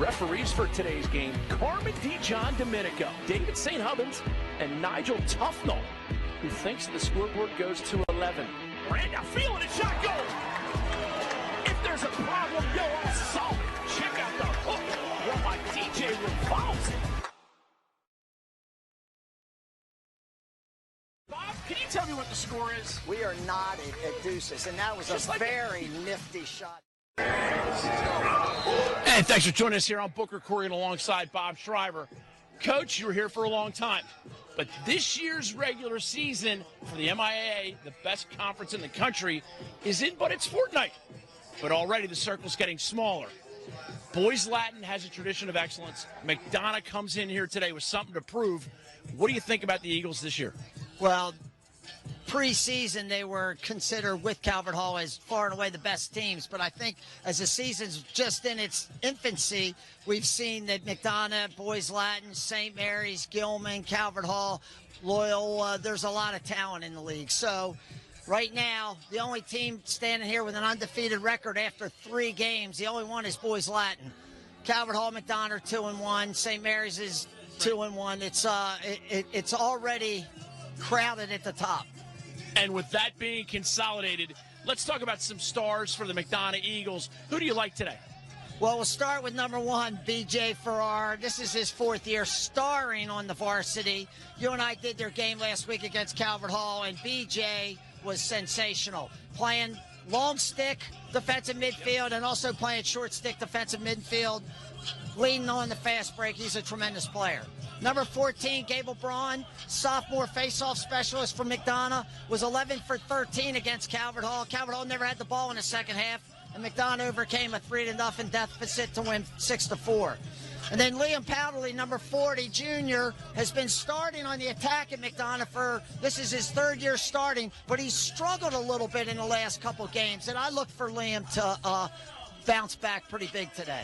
Referees for today's game, Carmen DeJohn Domenico, David St. Hubbins, and Nigel Tufnell, who thinks the scoreboard goes to 11. Brandon feeling it, shot goal. If there's a problem, you'll solve it. Check out the hook while my DJ revolves it. Bob, can you tell me what the score is? We are knotted at deuces, and that was a very nifty shot. Hey, thanks for joining us here on Booker Corrigan alongside Bob Shriver. Coach, you were here for a long time, but this year's regular season for the MIAA, the best conference in the country, is in but its fortnight. But already the circle's getting smaller. Boys Latin has a tradition of excellence. McDonough comes in here today with something to prove. What do you think about the Eagles this year? Well, preseason, they were considered with Calvert Hall as far and away the best teams. But I think as the season's just in its infancy, we've seen that McDonough, Boys Latin, St. Mary's, Gilman, Calvert Hall, Loyola, there's a lot of talent in the league. So right now, the only team standing here with an undefeated record after 3 games, the only one is Boys Latin. Calvert Hall, McDonough are 2-1. St. Mary's is 2-1. It's already crowded at the top. And with that being consolidated, let's talk about some stars for the McDonough Eagles. Who do you like today? Well, we'll start with number 1, B.J. Farrar. This is his 4th year starring on the varsity. You and I did their game last week against Calvert Hall, and B.J. was sensational. Playing long stick defensive midfield and also playing short stick defensive midfield, leading on the fast break. He's a tremendous player. Number 14, Gable Braun, sophomore face-off specialist from McDonough, was 11 for 13 against Calvert Hall. Calvert Hall never had the ball in the second half, and McDonough overcame a 3-0 deficit to win 6-4. And then Liam Powderly, number 40, junior, has been starting on the attack at McDonough this is his 3rd year starting, but he's struggled a little bit in the last couple games, and I look for Liam to bounce back pretty big today.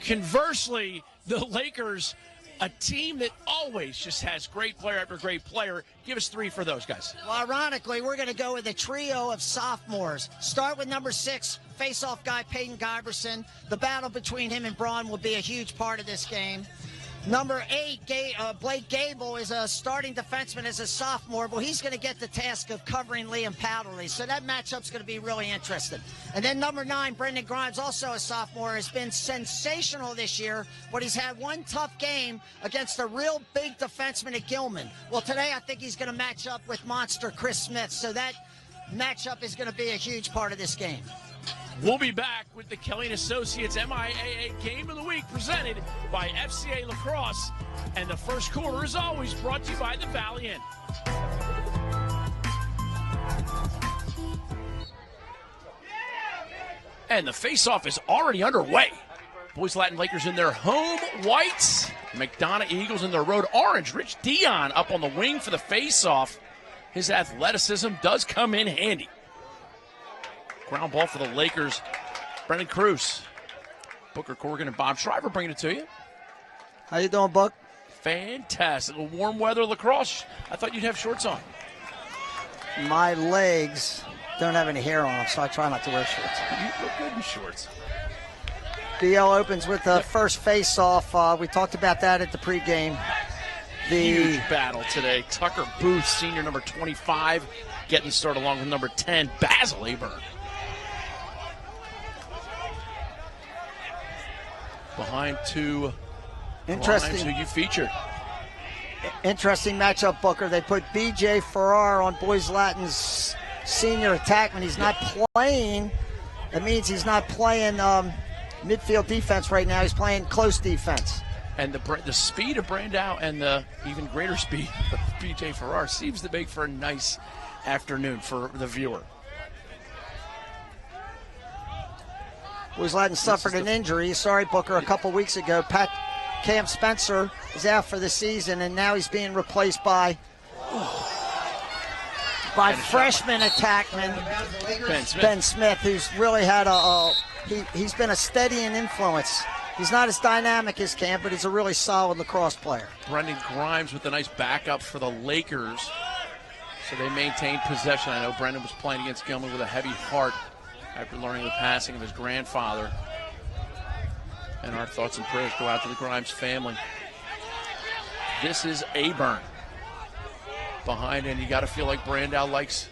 Conversely, the Lakers, a team that always just has great player after great player. Give us 3 for those guys. Well, ironically, we're going to go with a trio of sophomores. Start with number 6, face-off guy Peyton Giberson. The battle between him and Braun will be a huge part of this game. Number 8, Blake Gable is a starting defenseman as a sophomore, but he's going to get the task of covering Liam Powderly. So that matchup's going to be really interesting. And then number 9, Brendan Grimes, also a sophomore, has been sensational this year, but he's had one tough game against a real big defenseman at Gilman. Well, today I think he's going to match up with monster Chris Smith. So that matchup is going to be a huge part of this game. We'll be back with the Kelly & Associates MIAA Game of the Week presented by FCA Lacrosse. And the first quarter, as always, brought to you by the Valley Inn. And the face-off is already underway. Boys Latin Lakers in their home whites. McDonough Eagles in their road orange. Rich Dion up on the wing for the face-off. His athleticism does come in handy. Ground ball for the Lakers. Brendan Cruz, Booker Corrigan, and Bob Shriver bringing it to you. How you doing, Buck? Fantastic. A warm weather lacrosse. I thought you'd have shorts on. My legs don't have any hair on them, so I try not to wear shorts. You look good in shorts. BL opens with the first face-off. We talked about that at the pregame. Huge battle today. Tucker Booth, senior number 25, getting started along with number 10, Basil Aberg. Behind 2 interesting, Grimes, who you featured. Interesting matchup, Booker. They put B.J. Farrar on Boys Latin's senior attackman. He's not playing. That means he's not playing midfield defense right now. He's playing close defense. And the speed of Brandau and the even greater speed of B.J. Farrar seems to make for a nice afternoon for the viewer. Boys Latin suffered an injury. Sorry, Booker, a couple weeks ago. Cam Spencer is out for the season, and now he's being replaced by freshman attackman Ben Smith, who's really had he's been a steadying influence. He's not as dynamic as Cam, but he's a really solid lacrosse player. Brendan Grimes with a nice backup for the Lakers. So they maintain possession. I know Brendan was playing against Gilman with a heavy heart after learning the passing of his grandfather. And our thoughts and prayers go out to the Grimes family. This is Aburn behind, and you got to feel like Brandow likes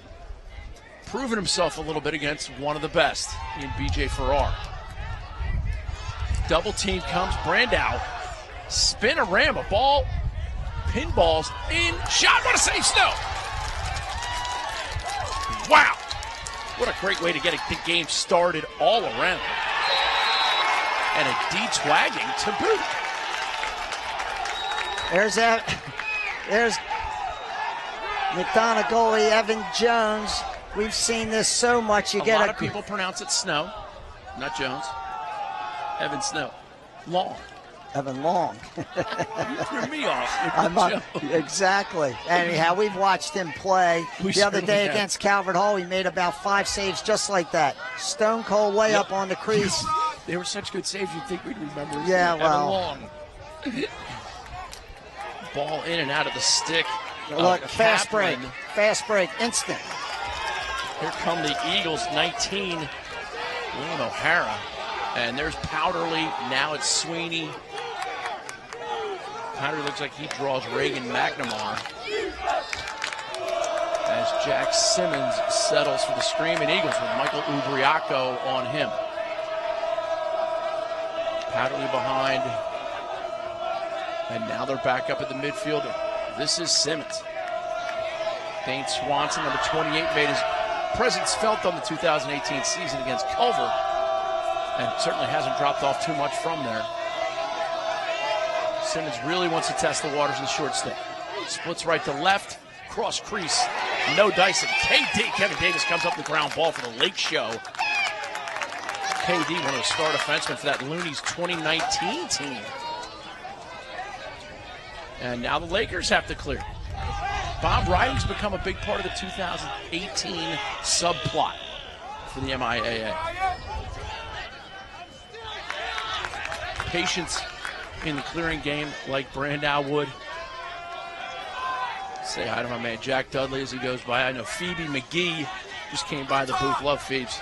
proving himself a little bit against one of the best in BJ Farrar. Double team comes, Brandow, spin-a-rama, ball, pinballs, in, shot, what a save, Snow! Wow, what a great way to get the game started all around. And a D-twagging to boot. There's McDonogh goalie Evan Jones. We've seen this so much. A lot of people pronounce it Snow, not Jones. Evan Snow. Long. Evan Long. You threw me off. Exactly. Anyhow, we've watched him play. The other day against Calvert Hall, he made about 5 saves just like that. Stone cold layup on the crease. They were such good saves, you'd think we'd remember. Yeah, Evan Long. Ball in and out of the stick. Look, fast break, instant. Here come the Eagles, 19. William O'Hara. And there's Powderly. Now it's Sweeney. Powderly looks like he draws Reagan McNamara. As Jack Simmons settles for the Screaming Eagles with Michael Ubriaco on him. Powderly behind. And now they're back up at the midfield. This is Simmons. Dane Swanson, number 28, made his presence felt on the 2018 season against Culver, and certainly hasn't dropped off too much from there. Simmons really wants to test the waters in the short stick. Splits right to left, cross crease, no dicing. KD, Kevin Davis comes up the ground ball for the Lake Show. KD, one of the star defensemen for that Looney's 2019 team. And now the Lakers have to clear. Bob Riding's become a big part of the 2018 subplot for the MIAA. Patience in the clearing game like Brandow would. Say hi to my man Jack Dudley as he goes by. I know Phoebe McGee just came by the booth. Love Phoebes.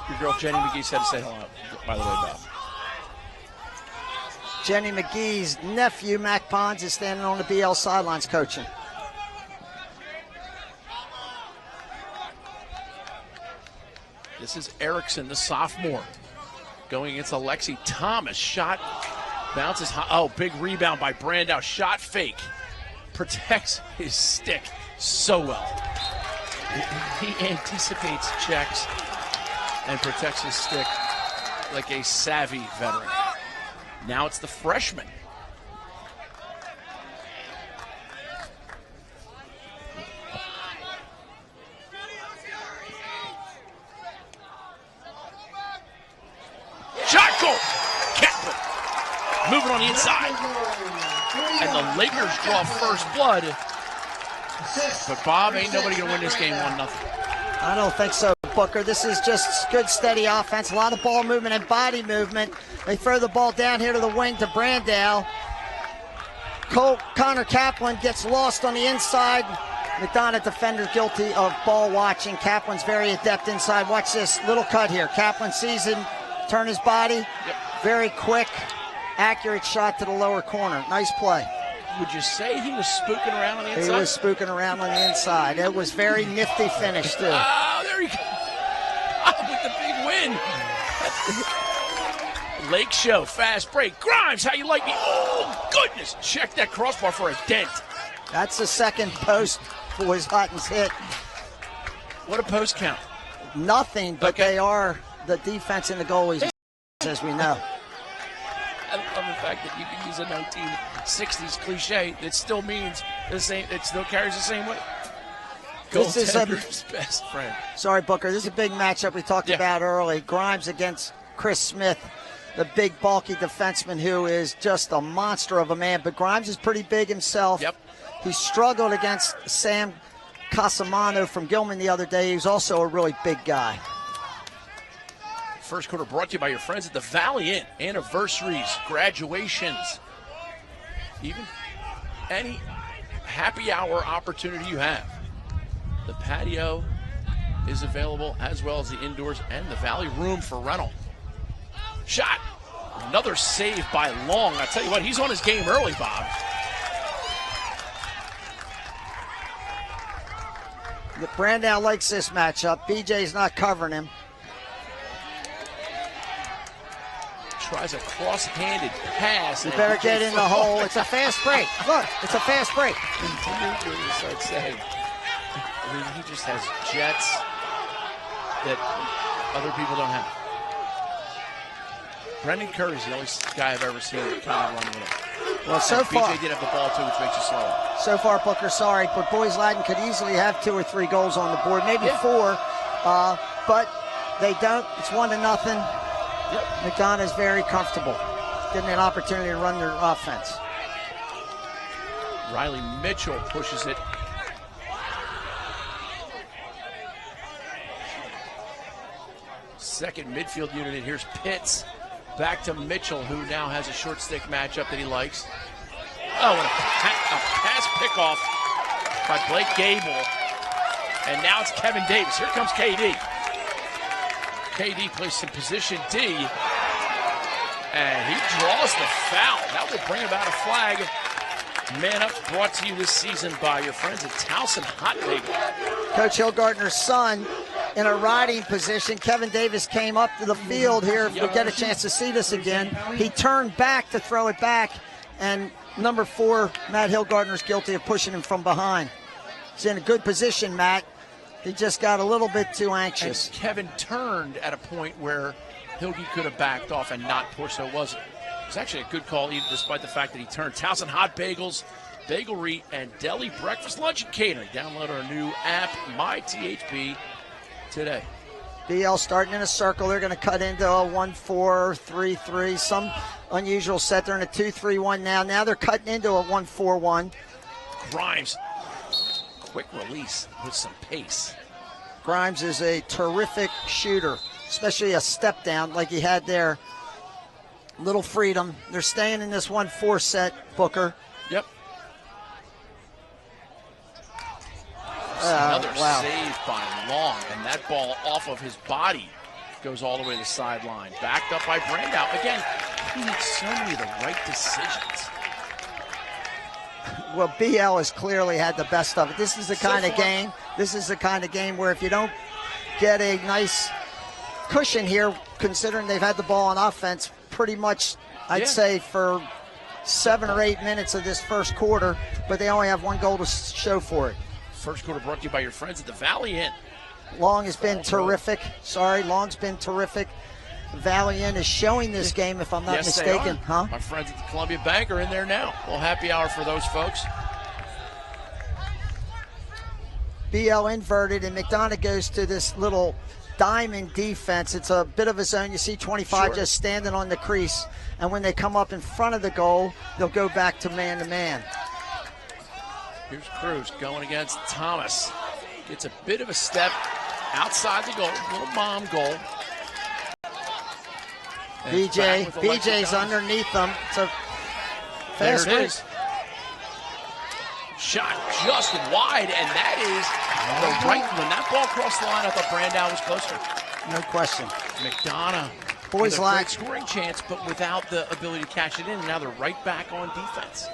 Your girl Jenny McGee said to say hello, by the way, Bob. Jenny McGee's nephew, Mac Pons, is standing on the BL sidelines coaching. This is Erickson, the sophomore, going against Alexi Thomas. Shot bounces high. Oh, big rebound by Brandow. Shot fake. Protects his stick so well. He anticipates checks and protects his stick like a savvy veteran. Now it's the freshman. Shot goal! Kepler moving on the inside. And the Lakers draw first blood. But Bob, ain't nobody gonna win this game 1-0. I don't think so, Booker. This is just good, steady offense. A lot of ball movement and body movement. They throw the ball down here to the wing to Brandow. Connor Kaplan gets lost on the inside. McDonough defender guilty of ball watching. Kaplan's very adept inside. Watch this little cut here. Kaplan sees him turn his body. Yep. Very quick, accurate shot to the lower corner. Nice play. Would you say he was spooking around on the inside? He was spooking around on the inside. It was very nifty finish, too. Oh, there he goes. With the big win. Lake Show, fast break. Grimes, how you like me? Oh, goodness. Check that crossbar for a dent. That's the second post Boys Hutton's hit. What a post count? Nothing, but okay. They are the defense and the goalies, as we know. I love the fact that you can use a 1960s cliche that still means the same. It still carries the same weight. This is Goaltender's best friend. Sorry, Booker. This is a big matchup we talked about early. Grimes against Chris Smith, the big, bulky defenseman who is just a monster of a man. But Grimes is pretty big himself. Yep. He struggled against Sam Casamano from Gilman the other day. He's also a really big guy. First quarter brought to you by your friends at the Valley Inn. Anniversaries, graduations, even any happy hour opportunity you have. The patio is available as well as the indoors and the Valley Room for rental. Shot. Another save by Long. I tell you what, he's on his game early, Bob. Brandau likes this matchup. BJ's not covering him. Tries a cross-handed pass. You better get in the hole. It's a fast break. Look, it's a fast break. Start saying. I mean, he just has jets that other people don't have. Brendan Curry's the only guy I've ever seen kind of run with it. Well, so far, BJ did have the ball too, which makes you slower. So far, Booker, sorry, but Boys Latin could easily have 2 or 3 goals on the board, maybe 4, but they don't. It's 1-0. Yep. McDonough is very comfortable, getting an opportunity to run their offense. Riley Mitchell pushes it. Second midfield unit, and here's Pitts. Back to Mitchell, who now has a short stick matchup that he likes. Oh, and a pass pickoff by Blake Gable. And now it's Kevin Davis. Here comes KD. KD plays some position D. And he draws the foul. That will bring about a flag. Man Up brought to you this season by your friends at Towson Hot Bagel. Coach Hillgardner's son in a riding position. Kevin Davis came up to the field here. If we get a chance to see this again, he turned back to throw it back, and number 4, Matt Hillgardner's guilty of pushing him from behind. He's in a good position, Matt. He just got a little bit too anxious. And Kevin turned at a point where Hilge could have backed off and not pushed, so it was actually a good call, even despite the fact that he turned. Towson Hot Bagels, Bagelry, and Deli Breakfast, Lunch, and Catering. Download our new app, MyTHB, today. BL starting in a circle. They're going to cut into a 1-4-3-3. Some unusual set. They're in a 2-3-1 now. Now they're cutting into a 1-4-1. Grimes, quick release with some pace. Grimes is a terrific shooter, especially a step down like he had there. Little freedom. They're staying in this 1-4 set, Booker. Yep. Another wow. save by Long, and that ball off of his body goes all the way to the sideline. Backed up by Brandau. Again, he makes so many of the right decisions. Well, BL has clearly had the best of it. This is the kind of game. This is the kind of game where if you don't get a nice cushion here, considering they've had the ball on offense pretty much, I'd say, for 7 or 8 minutes of this first quarter, but they only have 1 goal to show for it. First quarter brought to you by your friends at the Valley Inn. Long has been terrific. Long's been terrific. Valley Inn is showing this game, if I'm not mistaken. Huh? My friends at the Columbia Bank are in there now. Well, happy hour for those folks. BL inverted, and McDonough goes to this little diamond defense. It's a bit of a zone. You see 25 just standing on the crease, and when they come up in front of the goal, they'll go back to man-to-man. Here's Cruz going against Thomas. Gets a bit of a step outside the goal, little bomb goal. BJ's underneath them. It's a fast break. Shot just wide, and that is the right. When that ball crossed the line, I thought Brandau was closer. No question. McDonough. Boys Latin scoring chance, but without the ability to cash it in. And now they're right back on defense,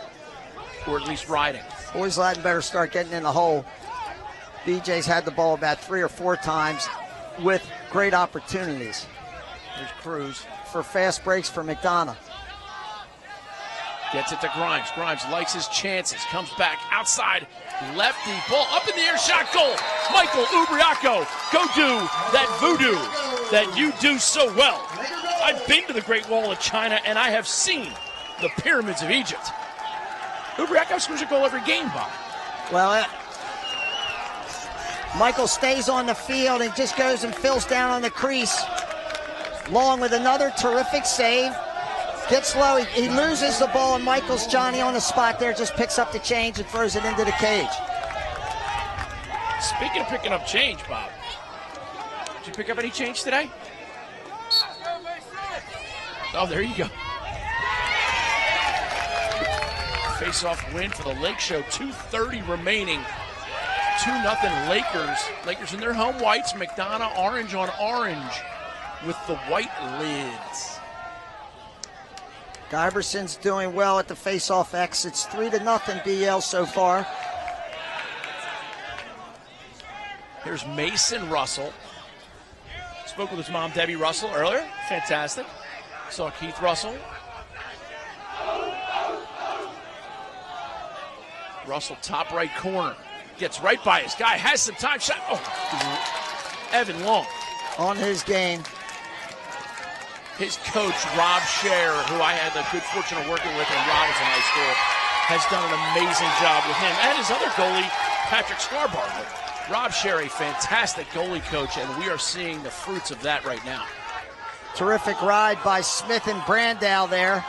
or at least riding. Boys Latin better start getting in the hole. BJ's had the ball about 3 or 4 times with great opportunities. There's Cruz for fast breaks for McDonough. Gets it to Grimes. Grimes likes his chances. Comes back outside. Lefty. Ball up in the air. Shot. Goal. Michael Ubriaco. Go do that voodoo that you do so well. I've been to the Great Wall of China, and I have seen the pyramids of Egypt. Ubriaco scores a goal every game, Bob. Well, Michael stays on the field and just goes and fills down on the crease. Long with another terrific save. Gets low, he loses the ball, and Michael's Johnny on the spot there, just picks up the change and throws it into the cage. Speaking of picking up change, Bob, did you pick up any change today? Oh, there you go. Face-off win for the Lake Show, 2:30 remaining. 2-0 Lakers. Lakers in their home whites, McDonough orange on orange with the white lids. Giberson's doing well at the face-off X. It's 3-0 BL so far. Here's Mason Russell. Spoke with his mom, Debbie Russell, earlier. Fantastic. Saw Keith Russell. Russell, top right corner. Gets right by his guy. Has some time. Shot. Oh, Evan Long. On his game. His coach, Rob Scher, who I had the good fortune of working with in Robinson High School, has done an amazing job with him. And his other goalie, Patrick Scarbarger. Rob Scher, a fantastic goalie coach, and we are seeing the fruits of that right now. Terrific ride by Smith and Brandow there.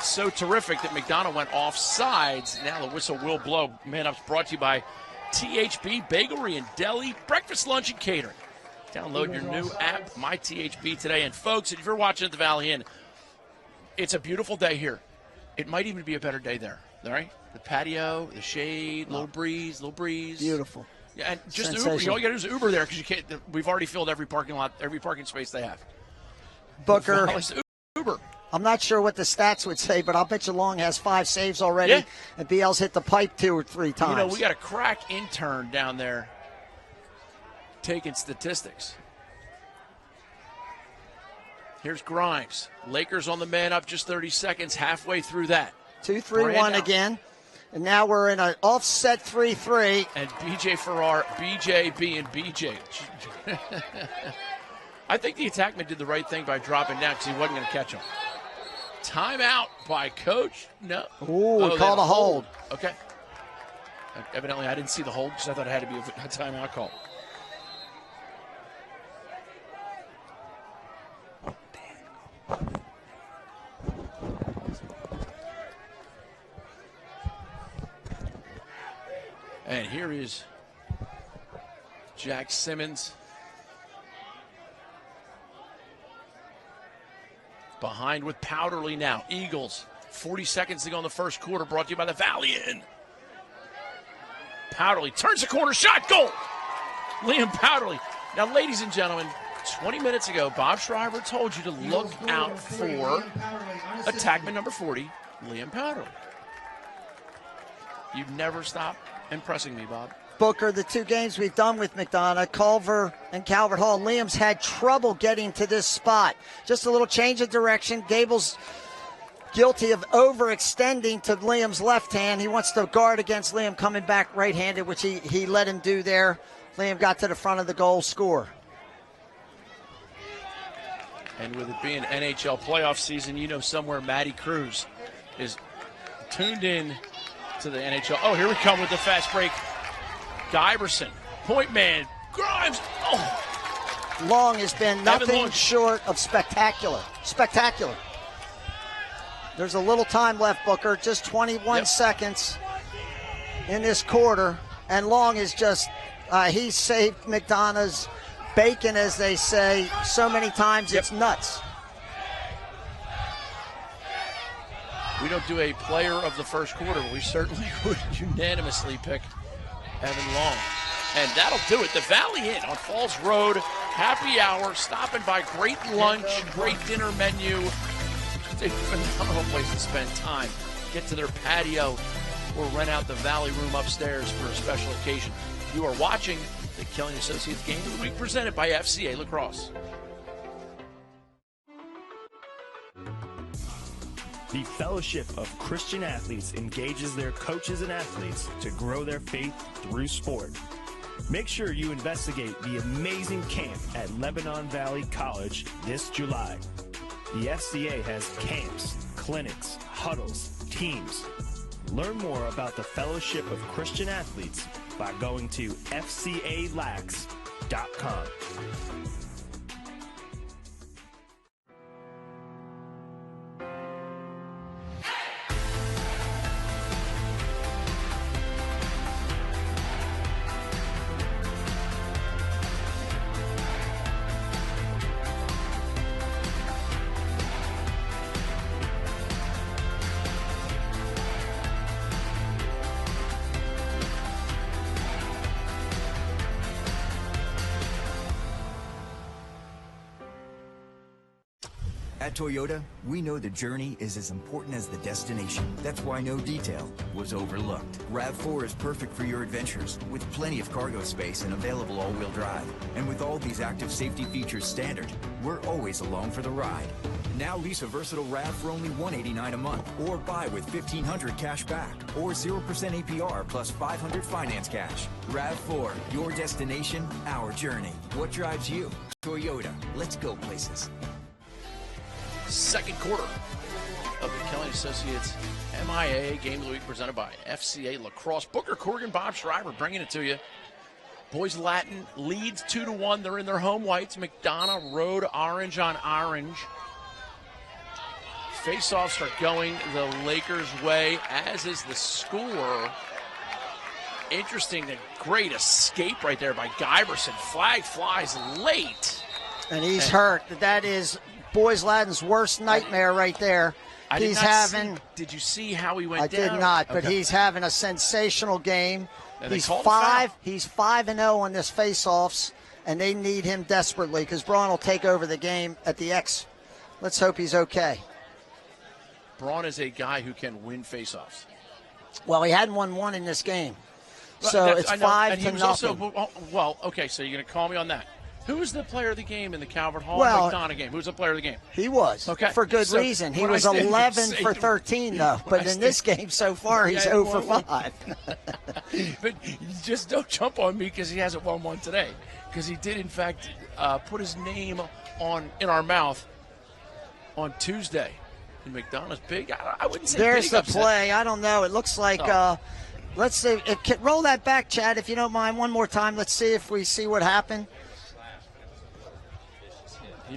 So terrific that McDonough went off sides. Now the whistle will blow. Man Up's brought to you by THB Bakery and Deli, breakfast, lunch, and catering. Download your new app, MyTHB, today. And folks, if you're watching at the Valley Inn, it's a beautiful day here. It might even be a better day there, all right? The patio, the shade, little breeze. Beautiful. Yeah, and just Uber. All you got to do is Uber there because you can't. We've already filled every parking lot, every parking space they have. Booker. Uber. I'm not sure what the stats would say, but I'll bet you Long has 5 saves already. Yeah. And BL's hit the pipe 2 or 3 times. You know, we got a crack intern down there taking statistics. Here's Grimes. Lakers on the man up, just 30 seconds, halfway through that. 2-3-1 again. And now we're in an offset 3-3. And BJ Farrar, BJ being BJ. I think the attackman did the right thing by dropping down because he wasn't going to catch him. Timeout by coach. No. Ooh, called a hold. Okay. Evidently, I didn't see the hold because I thought it had to be a timeout call. And here is Jack Simmons. Behind with Powderly now. Eagles, 40 seconds to go in the first quarter, brought to you by the Valley Inn. Powderly turns the corner, shot, goal! Liam Powderly. Now, ladies and gentlemen, 20 minutes ago, Bob Shriver told you to look out for attackman number 40, Liam Powderly. You never stop impressing me, Bob. Booker, the 2 games we've done with McDonough, Culver and Calvert Hall, Liam's had trouble getting to this spot. Just a little change of direction. Gable's guilty of overextending to Liam's left hand. He wants to guard against Liam coming back right-handed, which he let him do there. Liam got to the front of the goal, score. And with it being NHL playoff season, you know somewhere Matty Cruz is tuned in to the NHL. Oh, here we come with the fast break. Giberson, point man, Grimes. Oh, Long has been nothing short of spectacular. Spectacular. There's a little time left, Booker. Just 21 seconds in this quarter, and Long is just he saved McDonough's bacon, as they say, so many times it's nuts. We don't do a player of the first quarter, but we certainly would unanimously pick Evan Long. And that'll do it. The Valley Inn on Falls Road, happy hour, stopping by, great lunch, great dinner menu. Just a phenomenal place to spend time. Get to their patio or rent out the Valley Room upstairs for a special occasion. You are watching the Killing Associates Game of the Week presented by FCA Lacrosse. The Fellowship of Christian Athletes engages their coaches and athletes to grow their faith through sport. Make sure you investigate the amazing camp at Lebanon Valley College this July. The FCA has camps, clinics, huddles, teams. Learn more about the Fellowship of Christian Athletes by going to fcalax.com. At Toyota, we know the journey is as important as the destination. That's why no detail was overlooked. RAV4 is perfect for your adventures, with plenty of cargo space and available all-wheel drive. And with all these active safety features standard, we're always along for the ride. Now lease a versatile RAV for only $189 a month, or buy with $1,500 cash back, or 0% APR plus $500 finance cash. RAV4, your destination, our journey. What drives you? Toyota. Let's go places. Second quarter of the Kelly Associates MIAA Game of the Week presented by FCA Lacrosse. Booker Corrigan, Bob Schreiber bringing it to you. Boys Latin leads 2-1. They're in their home whites. McDonough rode orange on orange. Face-offs are going the Lakers' way, as is the score. Interesting, a great escape right there by Giberson. Flag flies late. And he's hurt. That is Boys Latin's worst nightmare right there. Did you see how he went down? I did not, but okay. He's having a sensational game. And He's 5-0 on this face-offs, and they need him desperately because Braun will take over the game at the X. Let's hope he's okay. Braun is a guy who can win face-offs. Well, he hadn't won one in this game. So it's 5-0. Well, okay, so you're going to call me on that. Who was the player of the game in the Calvert Hall McDonough game? Who was the player of the game? He was, for good reason. He was 11 for 13, though. But in this game so far, he's 0 for 5. But just don't jump on me because he hasn't won one today. Because he did, in fact, put his name in our mouth on Tuesday. And McDonough's big. I wouldn't say there's big the play. I don't know. It looks like let's see. Roll that back, Chad, if you don't mind. One more time. Let's see if we see what happened.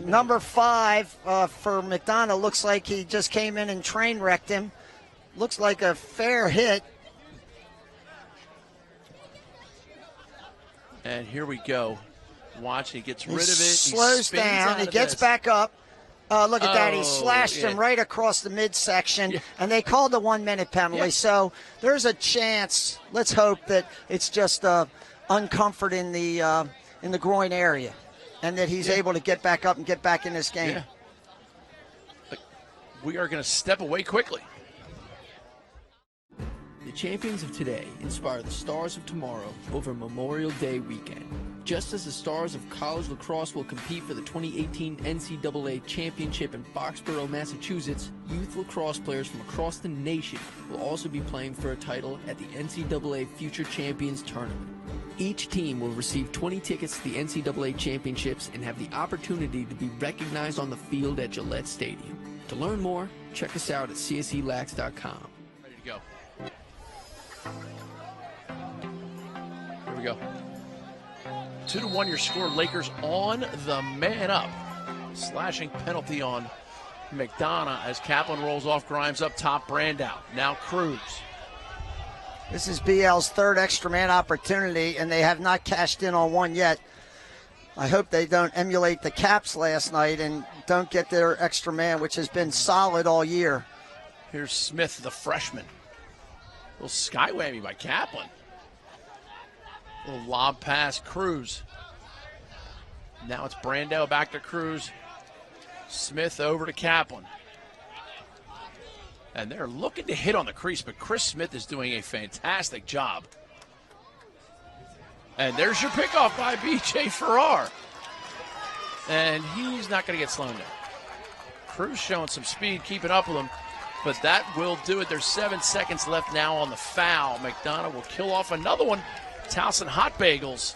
Number 5 for McDonough looks like he just came in and train wrecked him. Looks like a fair hit. And here we go. Watch, he gets rid of it. Slows down. He gets back up. Look at that. He slashed him right across the midsection, and they called the 1-minute penalty. So there's a chance. Let's hope that it's just uncomfort in the groin area, and that he's able to get back up and get back in this game. Yeah. We are going to step away quickly. The champions of today inspire the stars of tomorrow over Memorial Day weekend. Just as the stars of college lacrosse will compete for the 2018 NCAA Championship in Boxborough, Massachusetts, youth lacrosse players from across the nation will also be playing for a title at the NCAA Future Champions Tournament. Each team will receive 20 tickets to the NCAA Championships and have the opportunity to be recognized on the field at Gillette Stadium. To learn more, check us out at cselax.com. Ready to go. Here we go. 2-1 your score. Lakers on the man up. Slashing penalty on McDonough as Kaplan rolls off Grimes up top. Brandow. Now Cruz. This is BL's third extra man opportunity, and they have not cashed in on one yet. I hope they don't emulate the Caps last night and don't get their extra man, which has been solid all year. Here's Smith, the freshman. A little sky whammy by Kaplan. A little lob pass, Cruz. Now it's Brandow back to Cruz. Smith over to Kaplan. And they're looking to hit on the crease, but Chris Smith is doing a fantastic job. And there's your pickoff by B.J. Farrar. And he's not going to get slown down. Cruz showing some speed, keeping up with him. But that will do it. There's 7 seconds left now on the foul. McDonough will kill off another one. Towson Hot Bagels.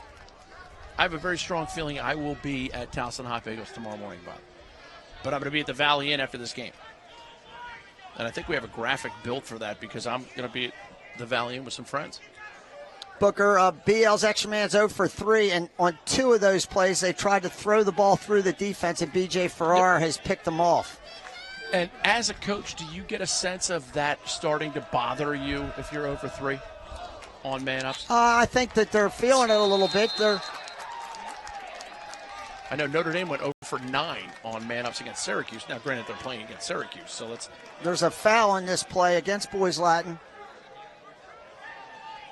I have a very strong feeling I will be at Towson Hot Bagels tomorrow morning, Bob. But I'm going to be at the Valley Inn after this game. And I think we have a graphic built for that because I'm going to be at the Valley Inn with some friends. Booker, BL's extra man's 0 for 3, and on 2 of those plays, they tried to throw the ball through the defense, and B.J. Farrar has picked them off. And as a coach, do you get a sense of that starting to bother you if you're 0 for 3 on man-ups? I think that they're feeling it a little bit. I know Notre Dame went 0 for 9 on man-ups against Syracuse. Now, granted, they're playing against Syracuse, so let's... There's a foul in this play against Boys Latin.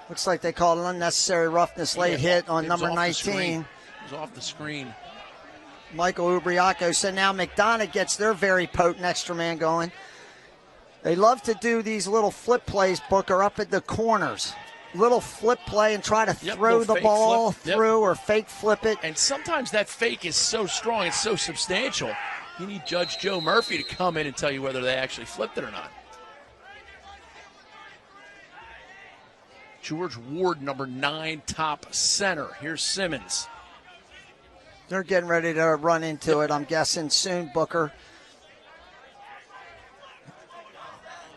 Looks like they called an unnecessary roughness late hit on number 19. It was off the screen. Michael Ubriaco. So now McDonough gets their very potent extra man going. They love to do these little flip plays, Booker, up at the corners. Little flip play and try to throw the ball through or fake flip it. And sometimes that fake is so strong, it's so substantial, you need Judge Joe Murphy to come in and tell you whether they actually flipped it or not. George Ward, number 9, top center. Here's Simmons. They're getting ready to run into it, I'm guessing, soon, Booker.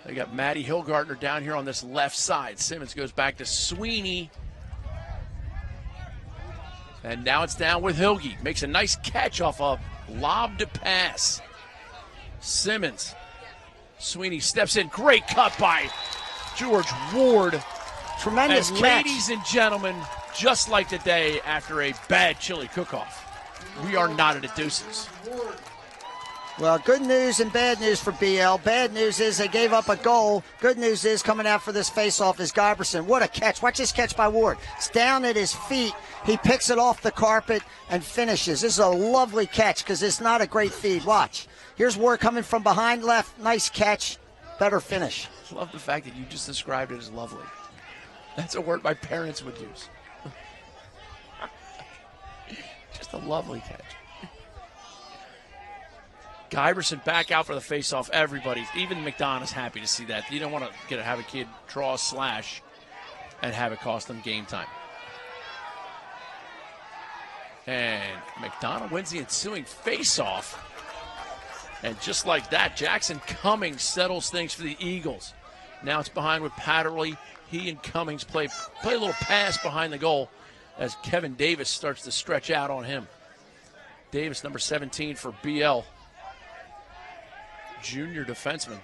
They got Matty Hilgardner down here on this left side. Simmons goes back to Sweeney. And now it's down with Hilge. Makes a nice catch off a lob to pass. Simmons. Sweeney steps in. Great cut by George Ward. Tremendous and catch. Ladies and gentlemen, just like the day after a bad chili cook-off, we are not at a deuces. Well, good news and bad news for BL. Bad news is they gave up a goal. Good news is coming out for this face-off is Giberson. What a catch. Watch this catch by Ward. It's down at his feet. He picks it off the carpet and finishes. This is a lovely catch because it's not a great feed. Watch. Here's Ward coming from behind left. Nice catch. Better finish. I love the fact that you just described it as lovely. That's a word my parents would use. Just a lovely catch. Giberson back out for the face-off. Everybody, even McDonough's happy to see that. You don't want to have a kid draw a slash and have it cost them game time. And McDonough wins the ensuing face-off. And just like that, Jackson Cummings settles things for the Eagles. Now it's behind with Patterly. He and Cummings play a little pass behind the goal as Kevin Davis starts to stretch out on him. Davis, number 17 for BL. Junior defenseman.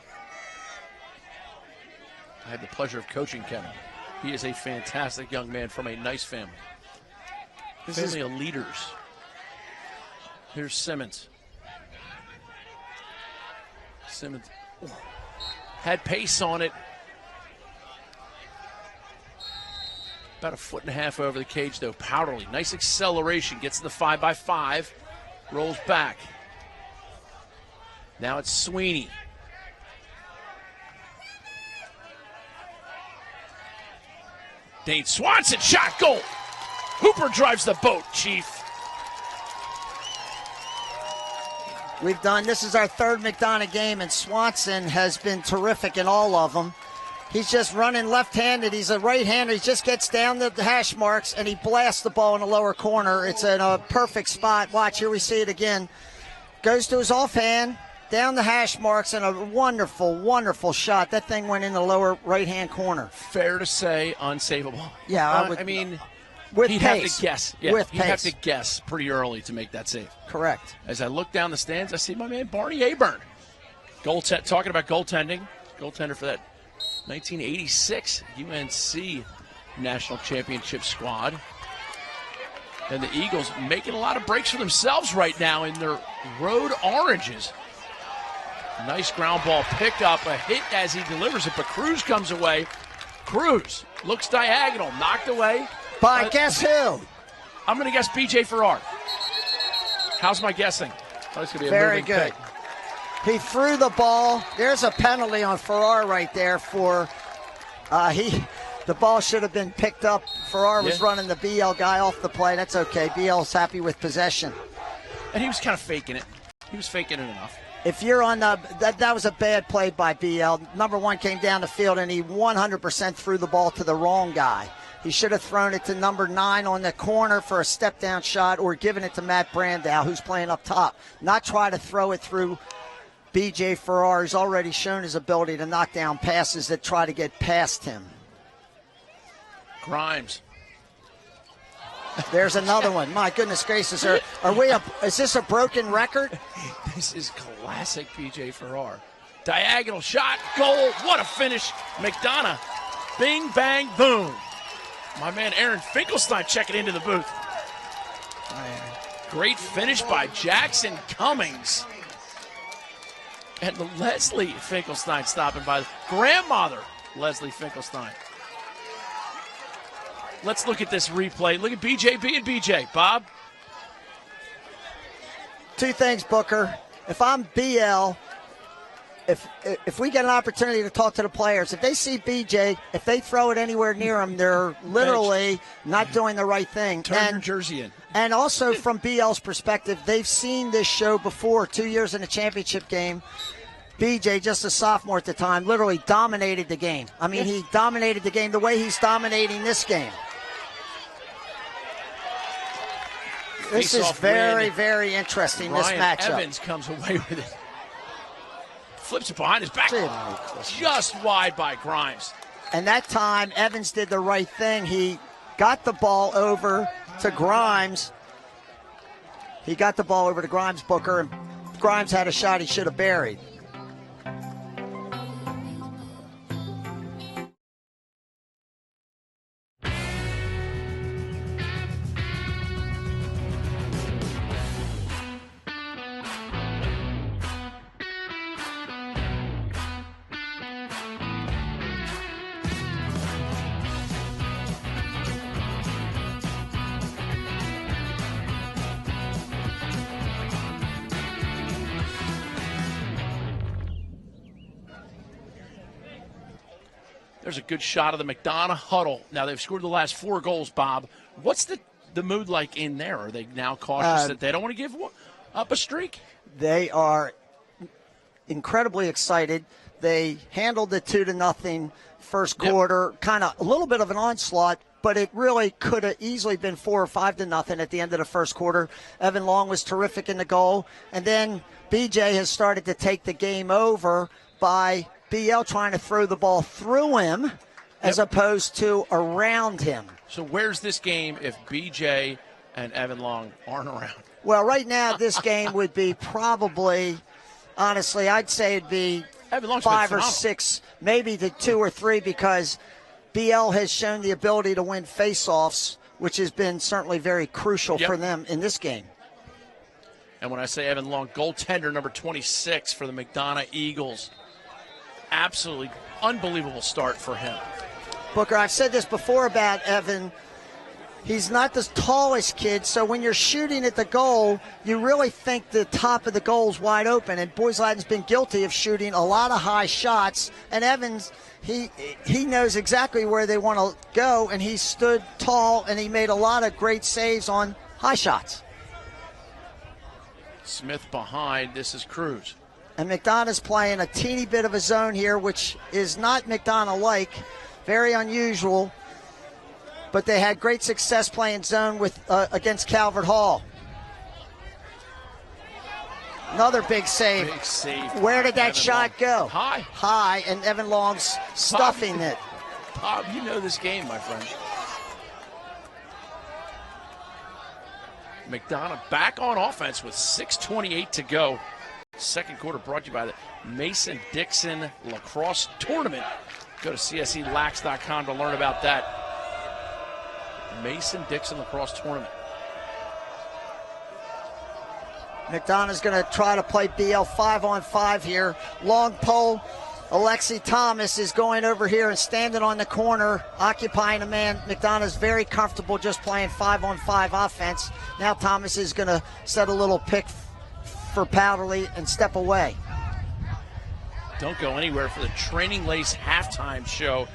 I had the pleasure of coaching Kevin. He is a fantastic young man from a nice family. Family of leaders. Here's Simmons. Simmons had pace on it. About a foot and a half over the cage, though. Powderly, nice acceleration. Gets in the 5x5. Rolls back. Now it's Sweeney. Dane Swanson, shot, goal. Hooper drives the boat, Chief. This is our third McDonough game, and Swanson has been terrific in all of them. He's just running left-handed. He's a right-hander. He just gets down the hash marks, and he blasts the ball in the lower corner. It's in a perfect spot. Watch, here we see it again. Goes to his offhand, down the hash marks, and a wonderful, wonderful shot. That thing went in the lower right-hand corner. Fair to say, unsavable. Yeah, I mean, with he'd pace. have to guess. Yeah, with he'd pace. have to guess pretty early to make that save. Correct. As I look down the stands, I see my man Barney Aburn. Talking about goaltending. Goaltender for that 1986 UNC National Championship squad. And the Eagles making a lot of breaks for themselves right now in their road oranges. Nice ground ball pickup, a hit as he delivers it, but Cruz comes away. Cruz looks diagonal, knocked away. By guess who? I'm going to guess BJ Farrar. How's my guessing? Oh, it's going to be a very moving good. pick. He threw the ball. There's a penalty on Farrar right there for the ball should have been picked up. Farrar was running the BL guy off the play. That's okay. BL's happy with possession. And he was kind of faking it. He was faking it enough. If you're on that was a bad play by BL. Number 1 came down the field, and he 100% threw the ball to the wrong guy. He should have thrown it to number 9 on the corner for a step-down shot or given it to Matt Brandow, who's playing up top. Not try to throw it through BJ Farrar. He's already shown his ability to knock down passes that try to get past him. Grimes. There's another one. My goodness gracious. Is this a broken record? This is classic BJ Farrar. Diagonal shot, goal. What a finish. McDonough. Bing, bang, boom. My man Aaron Finkelstein checking into the booth. Great finish by Jackson Cummings. And the Leslie Finkelstein stopping by. Grandmother Leslie Finkelstein. Let's look at this replay. Look at BJ being BJ. Bob. two things, Booker. If I'm BL, if we get an opportunity to talk to the players, if they see BJ, if they throw it anywhere near him, they're literally not doing the right thing. Turn your jersey in. And also from BL's perspective, they've seen this show before, 2 years in a championship game. BJ, just a sophomore at the time, literally dominated the game. I mean, he dominated the game the way he's dominating this game. This is very, very interesting, this matchup. Evans comes away with it. Flips it behind his back. Just wide by Grimes. And that time, Evans did the right thing. He got the ball over to Grimes. He got the ball over to Grimes, Booker, and Grimes had a shot he should have buried. There's a good shot of the McDonough huddle. Now, they've scored the last 4 goals, Bob. What's the mood like in there? Are they now cautious that they don't want to give up a streak? They are incredibly excited. They handled the 2-0 first quarter, kind of a little bit of an onslaught, but it really could have easily been 4 or 5-0 at the end of the first quarter. Evan Long was terrific in the goal. And then BJ has started to take the game over by BL trying to throw the ball through him as opposed to around him. So where's this game if BJ and Evan Long aren't around? Well, right now this game would be probably, honestly, I'd say it'd be 5 or 6, maybe to 2 or 3, because BL has shown the ability to win faceoffs, which has been certainly very crucial for them in this game. And when I say Evan Long, goaltender number 26 for the McDonough Eagles. Absolutely unbelievable start for him. Booker, I've said this before about Evan. He's not the tallest kid, so when you're shooting at the goal, you really think the top of the goal is wide open. And Boysladen's been guilty of shooting a lot of high shots. And Evans, he knows exactly where they want to go, and he stood tall, and he made a lot of great saves on high shots. Smith behind. This is Cruz. And McDonough's playing a teeny bit of a zone here, which is not McDonough-like, very unusual. But they had great success playing zone with against Calvert Hall. Another big save. Big save. Where did that shot go? High. High, and Evan Long's stuffing it. Bob, you know this game, my friend. McDonough back on offense with 6:28 to go. Second quarter brought to you by the Mason-Dixon Lacrosse Tournament. Go to CSELax.com to learn about that. Mason-Dixon Lacrosse Tournament. McDonough's going to try to play BL 5-on-5 here. Long pole. Alexi Thomas is going over here and standing on the corner, occupying a man. McDonough's very comfortable just playing 5-on-5 offense. Now Thomas is going to set a little pick for Powderly and step away. Don't go anywhere for the Training Lace halftime show.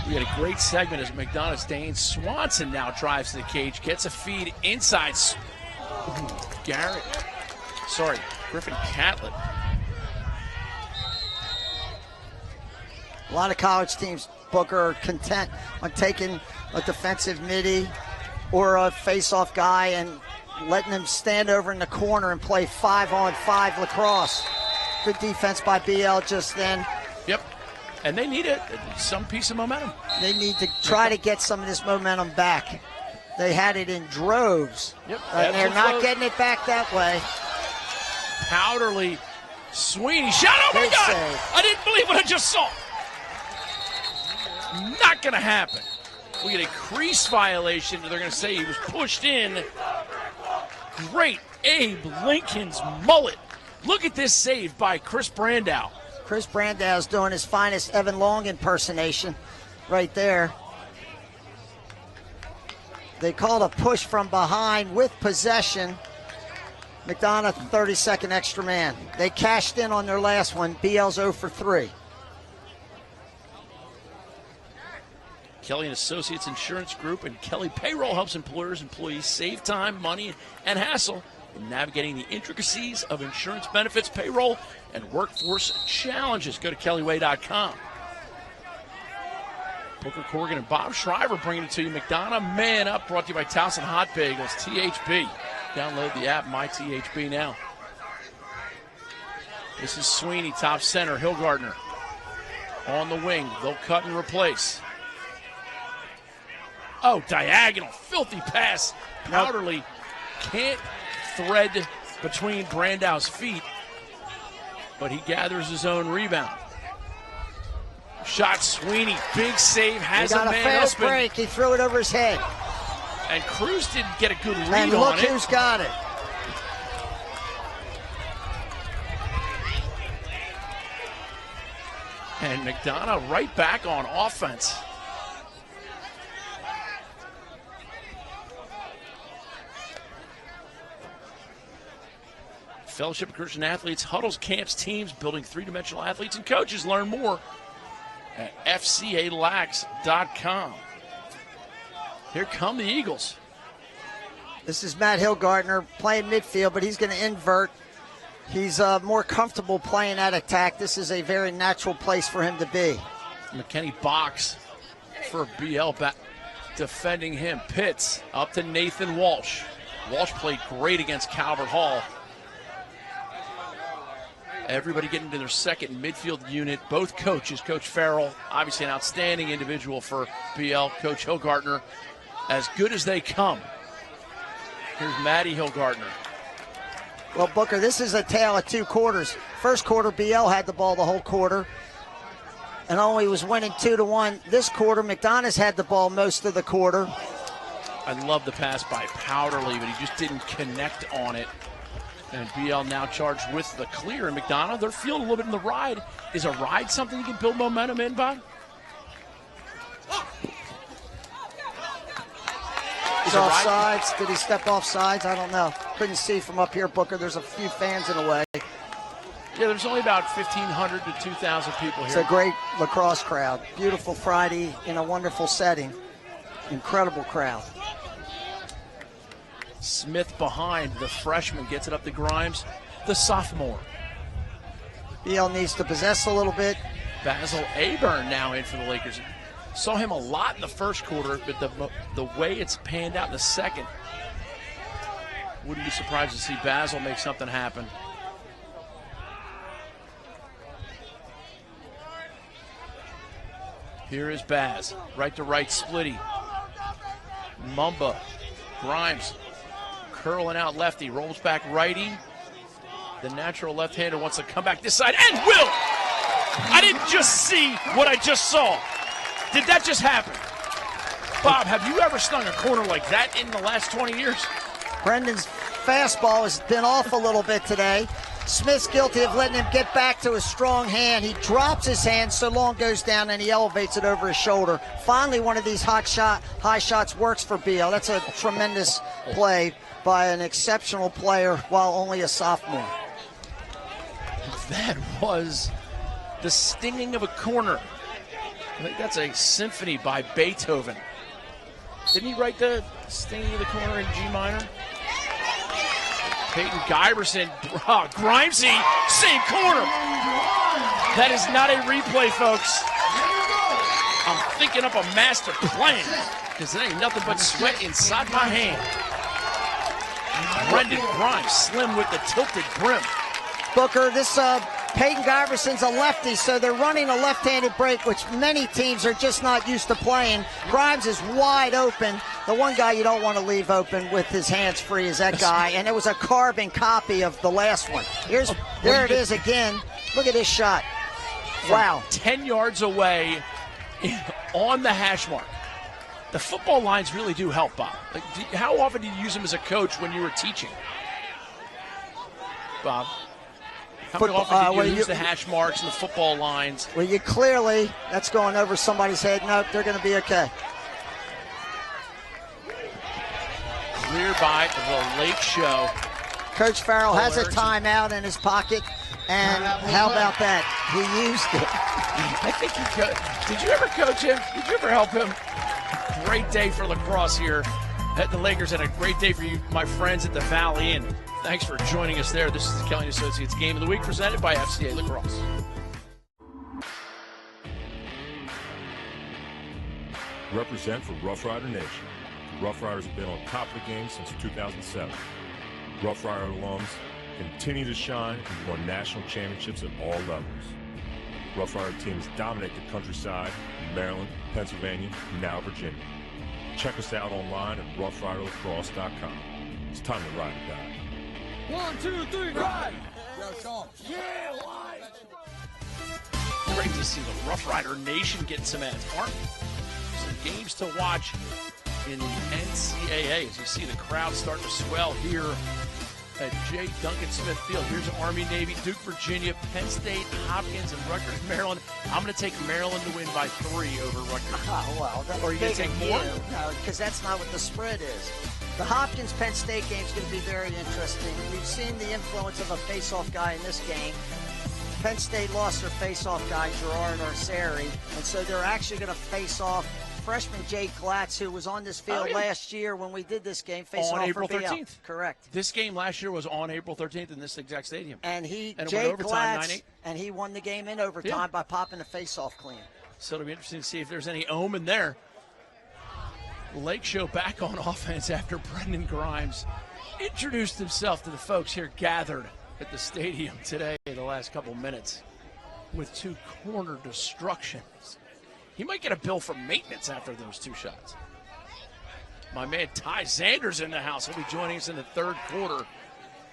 We had a great segment as McDonough Dane Swanson now drives to the cage, gets a feed inside. Griffin Catlett. A lot of college teams, Booker, are content on taking a defensive midi or a face-off guy and letting him stand over in the corner and play 5-on-5 lacrosse. Good defense by BL just then. Yep. And they need some piece of momentum. They need to try to get some of this momentum back. They had it in droves. Yep. And they're not getting it back that way. Powderly, Sweeney shot. Oh, my God! Save. I didn't believe what I just saw. Not going to happen. We get a crease violation. They're going to say he was pushed in. Great Abe Lincoln's mullet. Look at this save by Chris Brandow. Chris Brandow's doing his finest Evan Long impersonation right there. They called a push from behind with possession. McDonough, 32nd extra man. They cashed in on their last one. BL's 0 for 3. Kelly and Associates Insurance Group and Kelly Payroll helps employees save time, money, and hassle in navigating the intricacies of insurance benefits, payroll, and workforce challenges. Go to kellyway.com. Booker Corrigan and Bob Shriver bringing it to you. McDonough Man Up, brought to you by Towson Hot Bagels, THB. Download the app, MyTHB now. This is Sweeney, top center, Hillgardner. On the wing, they'll cut and replace. Oh, diagonal, filthy pass. Powderly can't thread between Brandau's feet, but he gathers his own rebound. Shot Sweeney, big save, has a man open. He got a fast break, he threw it over his head. And Cruz didn't get a good read on it. And look who's got it. And McDonough right back on offense. Fellowship of Christian Athletes huddles, camps, teams, building three-dimensional athletes and coaches. Learn more at fcalax.com. Here come the Eagles. This is Matt Hillgardner playing midfield, but he's going to invert. He's more comfortable playing at attack. This is a very natural place for him to be. McKenny box for BL back defending him. Pitts up to Nathan Walsh. Walsh played great against Calvert Hall. Everybody getting to their second midfield unit. Both coaches, Coach Farrell, obviously an outstanding individual for BL. Coach Hillgardner, as good as they come. Here's Matty Hillgardner. Well, Booker, this is a tale of 2 quarters. First quarter, BL had the ball the whole quarter and only was winning 2-1. This quarter, McDonough's had the ball most of the quarter. I love the pass by Powderly, but he just didn't connect on it. And BL now charged with the clear. And McDonough, they're feeling a little bit in the ride. Is a ride something you can build momentum in, Bob? He's off sides. Did he step off sides? I don't know. Couldn't see from up here, Booker. There's a few fans in the way. Yeah, there's only about 1,500 to 2,000 people here. It's a great lacrosse crowd. Beautiful Friday in a wonderful setting. Incredible crowd. Smith behind, the freshman, gets it up to Grimes, the sophomore. BL needs to possess a little bit. Basil Aburn now in for the Lakers. Saw him a lot in the first quarter, but the way it's panned out in the second, wouldn't be surprised to see Basil make something happen. Here is Baz, right to right, Splitty. Mumba, Grimes, curling out lefty, rolls back righty. The natural left-hander wants to come back this side, and will! I didn't just see what I just saw. Did that just happen? Bob, have you ever stung a corner like that in the last 20 years? Brendan's fastball has been off a little bit today. Smith's guilty of letting him get back to his strong hand. He drops his hand, so long goes down, and he elevates it over his shoulder. Finally, one of these high shots works for BL. That's a tremendous play by an exceptional player while only a sophomore. That was the stinging of a corner. I think that's a symphony by Beethoven. Didn't he write the stinging of the corner in G minor? Peyton Giberson, Grimesy, same corner. That is not a replay, folks. I'm thinking up a master plan because there ain't nothing but sweat inside my hand. Brendan Grimes, slim with the tilted brim. Booker, this Peyton Giberson's a lefty, so they're running a left-handed break, which many teams are just not used to playing. Grimes is wide open. The one guy you don't want to leave open with his hands free is that guy, and it was a carbon copy of the last one. There it is again. Look at this shot. Wow. 10 yards away on the hash mark. The football lines really do help, Bob. Like, how often did you use them as a coach when you were teaching? Bob? How often did you use the hash marks and the football lines? Well, you clearly, that's going over somebody's head. Nope, they're going to be okay. Clear by the Lake Show. Coach Farrell has a timeout in his pocket, and how about that? He used it. I think he could. Did you ever coach him? Did you ever help him? Great day for lacrosse here at the Lakers, and a great day for you, my friends at the Valley, and thanks for joining us there. This is the Kelly & Associates Game of the Week presented by FCA Lacrosse. Represent for Rough Rider Nation. The Rough Riders have been on top of the game since 2007. Rough Rider alums continue to shine and won national championships at all levels. Rough Rider teams dominate the countryside in Maryland, Pennsylvania, and now Virginia. Check us out online at roughriderlacrosse.com. It's time to ride or die. 1, 2, 3, ride! Yo, Sean. Yeah, live! Great to see the Rough Rider Nation getting some ads. Mark, some games to watch in the NCAA as you see the crowd starting to swell here at J. Duncan Smith Field. Here's Army, Navy, Duke, Virginia, Penn State, Hopkins, and Rutgers, Maryland. I'm going to take Maryland to win by 3 over Rutgers. Oh, well, that's or are you going to take more? No, because that's not what the spread is. The Hopkins-Penn State game is going to be very interesting. We've seen the influence of a face-off guy in this game. Penn State lost their face-off guy, Gerard Arceri, and so they're actually going to face off freshman Jake Glatz, who was on this field last year when we did this game, face on off April for 13th. Correct. This game last year was on April 13th in this exact stadium. And it Jake went overtime, Glatz, 9-8. and he won the game in overtime by popping the face-off clean. So it'll be interesting to see if there's any omen there. Lake Show back on offense after Brendan Grimes introduced himself to the folks here gathered at the stadium today in the last couple minutes with 2 corner destructions. He might get a bill for maintenance after those 2 shots. My man Ty Zanders in the house. He'll be joining us in the third quarter.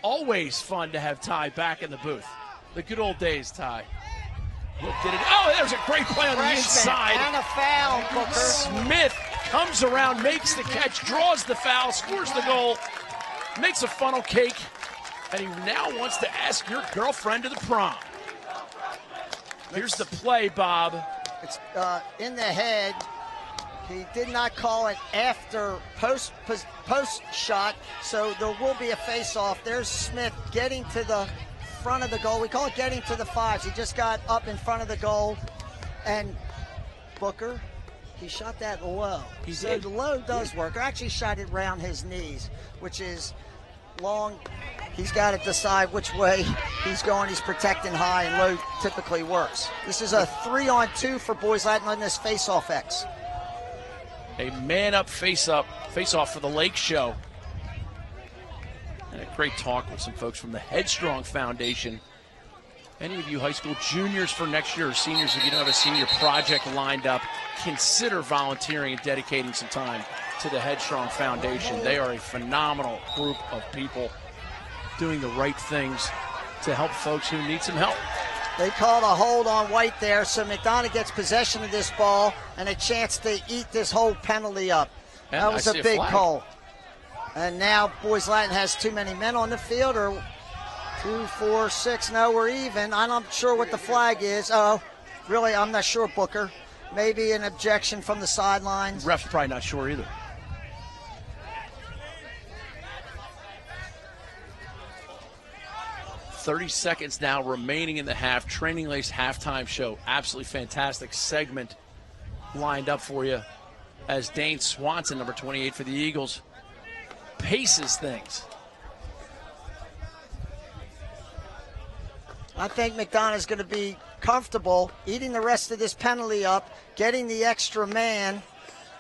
Always fun to have Ty back in the booth. The good old days, Ty. Look at it. Oh, there's a great play on the inside. And a foul, Booker. Smith comes around, makes the catch, draws the foul, scores the goal, makes a funnel cake, and he now wants to ask your girlfriend to the prom. Here's the play, Bob. It's in the head. He did not call it after post shot, so there will be a face-off. There's Smith getting to the front of the goal. We call it getting to the 5s. He just got up in front of the goal, and Booker, he shot that low. He so did. the low does work. I actually shot it around his knees, which is long. He's got to decide which way he's going. He's protecting high, and low typically works. This is a 3-on-2 for Boys Latin on this face-off X. A man-up, face-off for the Lake Show. And a great talk with some folks from the Headstrong Foundation. Any of you high school juniors for next year or seniors, if you don't have a senior project lined up, consider volunteering and dedicating some time to the Headstrong Foundation. They are a phenomenal group of people doing the right things to help folks who need some help. They called a hold on White there, so McDonough gets possession of this ball and a chance to eat this whole penalty up. And that was a big call. And now Boys Latin has too many men on the field, or 2, 4, 6. No, we're even. I'm not sure what the flag is. Oh, really, I'm not sure, Booker. Maybe an objection from the sidelines. Ref's probably not sure either. "30 seconds now remaining in the half. Training Lace halftime show. Absolutely fantastic segment lined up for you as Dane Swanson, number 28 for the Eagles, paces things. I think McDonough's going to be comfortable eating the rest of this penalty up, getting the extra man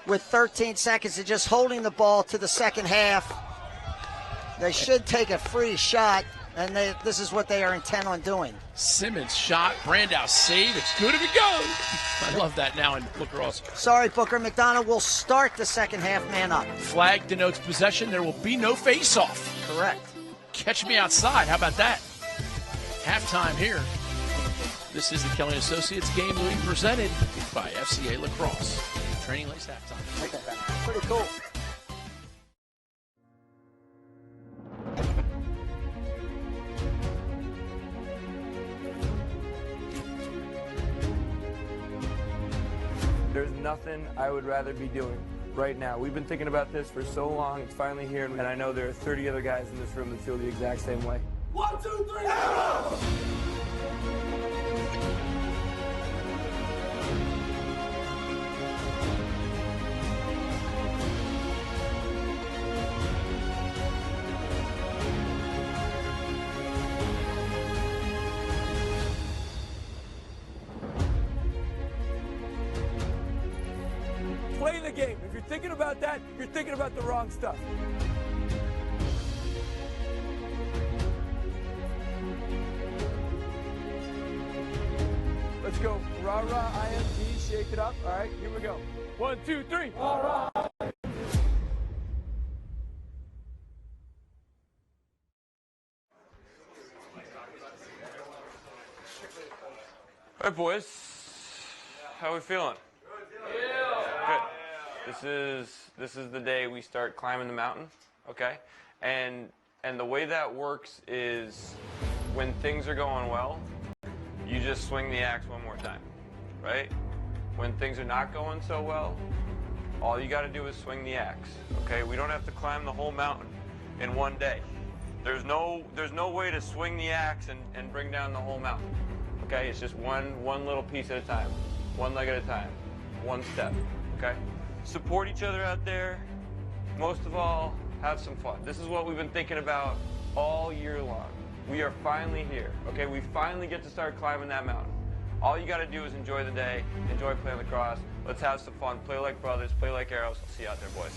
with 13 seconds and just holding the ball to the second half. They should take a free shot, and this is what they are intent on doing. Simmons shot, Brandow save. It's good if it goes. I love that now in lacrosse. Sorry, Booker. McDonough will start the second half man up. Flag denotes possession. There will be no face-off. Correct. Catch me outside. How about that? Halftime here. This is the Kelly & Associates Game League presented by FCA Lacrosse. Training Lace halftime. Pretty cool. There's nothing I would rather be doing right now. We've been thinking about this for so long. It's finally here, and I know there are 30 other guys in this room that feel the exact same way. 1, 2, 3, arrow! Play the game. If you're thinking about that, you're thinking about the wrong stuff. Let's go. Rah-rah, IMG, shake it up. All right, here we go. 1, 2, 3. Rah-rah. All right, boys. How are we feeling? Good. This is the day we start climbing the mountain, okay? And the way that works is when things are going well, you just swing the axe one more time, right? When things are not going so well, all you got to do is swing the axe, okay? We don't have to climb the whole mountain in one day. There's no way to swing the axe and bring down the whole mountain, okay? It's just one little piece at a time, one leg at a time, one step, okay? Support each other out there. Most of all, have some fun. This is what we've been thinking about all year long. We are finally here, okay? We finally get to start climbing that mountain. All you got to do is enjoy the day, enjoy playing lacrosse. Let's have some fun. Play like brothers, play like arrows. I'll see you out there, boys.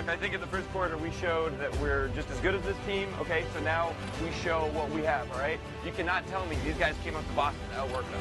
I think in the first quarter we showed that we're just as good as this team, okay? So now we show what we have, all right? You cannot tell me these guys came up to Boston to outwork them.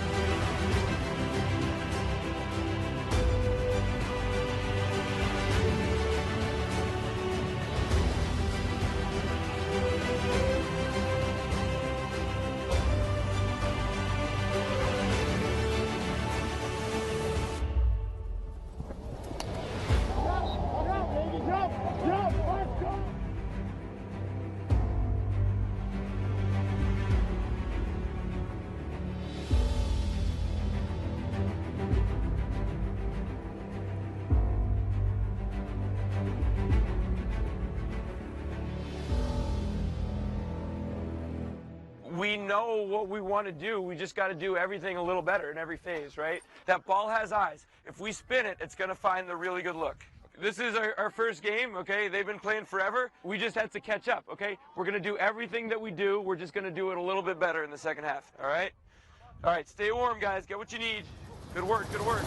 We know what we want to do. We just got to do everything a little better in every phase, right? That ball has eyes. If we spin it, it's going to find the really good look. This is our first game, okay? They've been playing forever. We just had to catch up, okay? We're going to do everything that we do. We're just going to do it a little bit better in the second half, all right? All right, stay warm, guys. Get what you need. Good work, good work.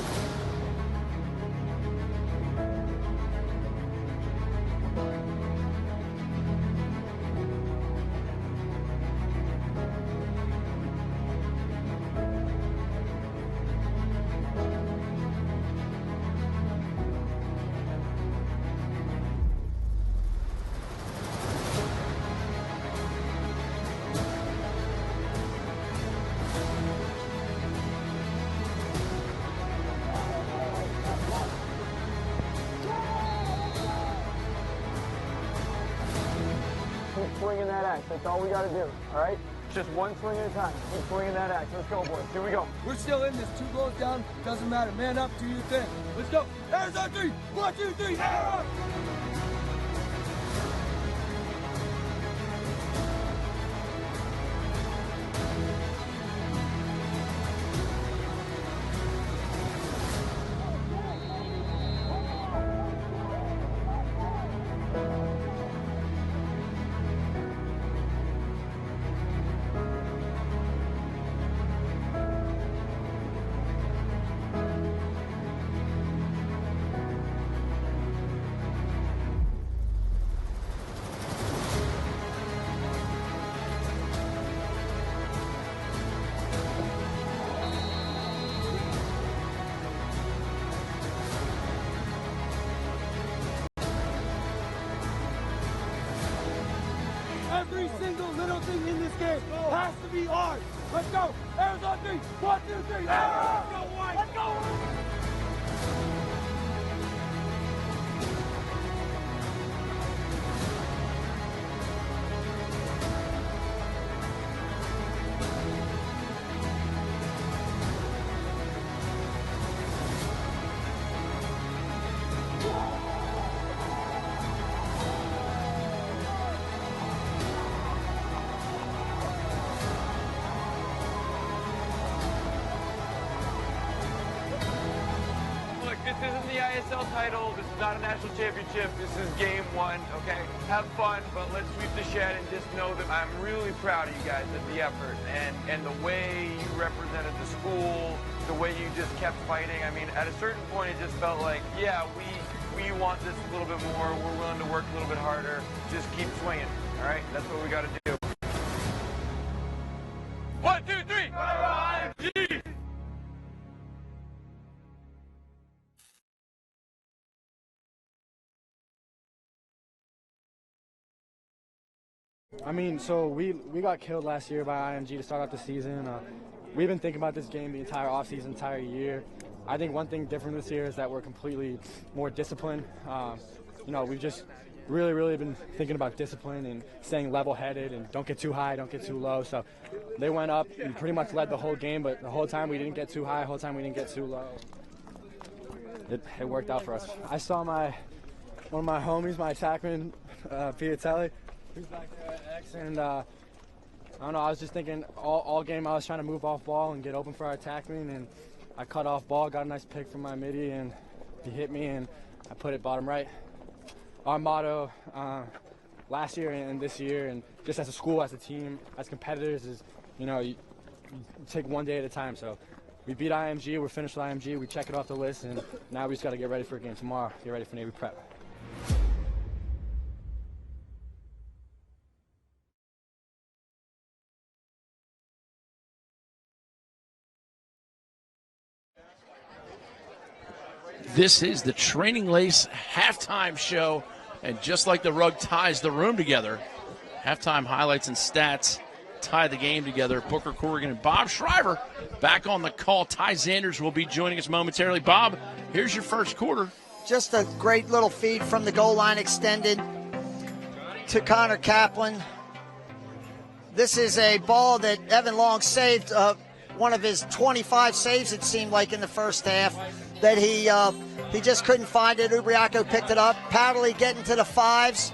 Keep swinging that axe. That's all we got to do, all right? Just one swing at a time. Keep swinging that axe. Let's go, boys. Here we go. We're still in this. 2 goals down. Doesn't matter. Man up. Do your thing. Let's go. Arrows on 3. 1, 2, 3. Arrows! Every single little thing in this game has to be ours. Let's go. Arrows on 3. 1, 2, 3. Arrows. Let's go, White. Let's go. This isn't the ISL title. This is not a national championship. This is game one, okay? Have fun, but let's sweep the shed and just know that I'm really proud of you guys at the effort and the way you represented the school, the way you just kept fighting. I mean, at a certain point, it just felt like, yeah, we want this a little bit more. We're willing to work a little bit harder. Just keep swinging, all right? That's what we got to do. 1, 2, 3. IMG! I mean, so we got killed last year by IMG to start off the season. We've been thinking about this game the entire offseason, entire year. I think one thing different this year is that we're completely more disciplined. We've just really been thinking about discipline and staying level-headed and don't get too high, don't get too low. So they went up and pretty much led the whole game, but the whole time we didn't get too high, the whole time we didn't get too low. It worked out for us. I saw one of my homies, my attackman, Piatelli. He's back there at X, and I don't know, I was just thinking all game I was trying to move off ball and get open for our attackman, and I cut off ball, got a nice pick from my midi, and he hit me, and I put it bottom right. Our motto last year and this year, and just as a school, as a team, as competitors, is, you take one day at a time. So we beat IMG, we're finished with IMG, we check it off the list, and now we just got to get ready for a game tomorrow, get ready for Navy Prep. This is the Training Lace halftime show, and just like the rug ties the room together, halftime highlights and stats tie the game together. Booker Corrigan and Bob Shriver back on the call. Ty Zanders will be joining us momentarily. Bob, here's your first quarter. Just a great little feed from the goal line extended to Connor Kaplan. This is a ball that Evan Long saved, one of his 25 saves, it seemed like, in the first half, that he just couldn't find it. Ubriaco picked it up. Powderly getting to the fives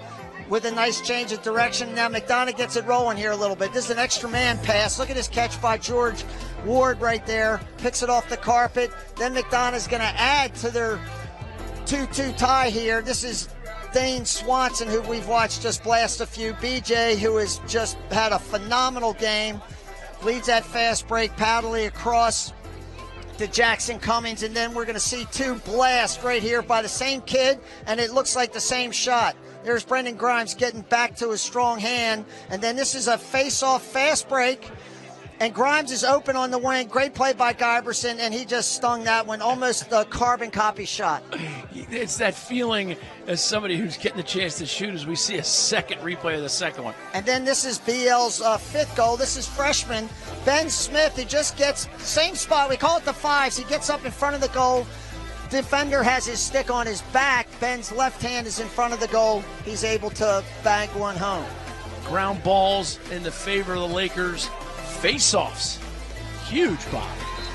with a nice change of direction. Now McDonough gets it rolling here a little bit. This is an extra man pass. Look at this catch by George Ward right there. Picks it off the carpet. Then McDonough's going to add to their 2-2 tie here. This is Thane Swanson, who we've watched just blast a few. BJ, who has just had a phenomenal game, leads that fast break. Powderly across to Jackson Cummings, and then we're going to see two blasts right here by the same kid, and it looks like the same shot. There's Brendan Grimes getting back to his strong hand, and then this is a face-off fast break, and Grimes is open on the wing. Great play by Giberson, and he just stung that one, almost a carbon copy shot. It's that feeling as somebody who's getting the chance to shoot as we see a second replay of the second one. And then this is BL's fifth goal. This is freshman Ben Smith. He just gets same spot. We call it the fives. He gets up in front of the goal. Defender has his stick on his back. Ben's left hand is in front of the goal. He's able to bang one home. Ground balls in the favor of the Lakers. Face-offs. Huge, Bob.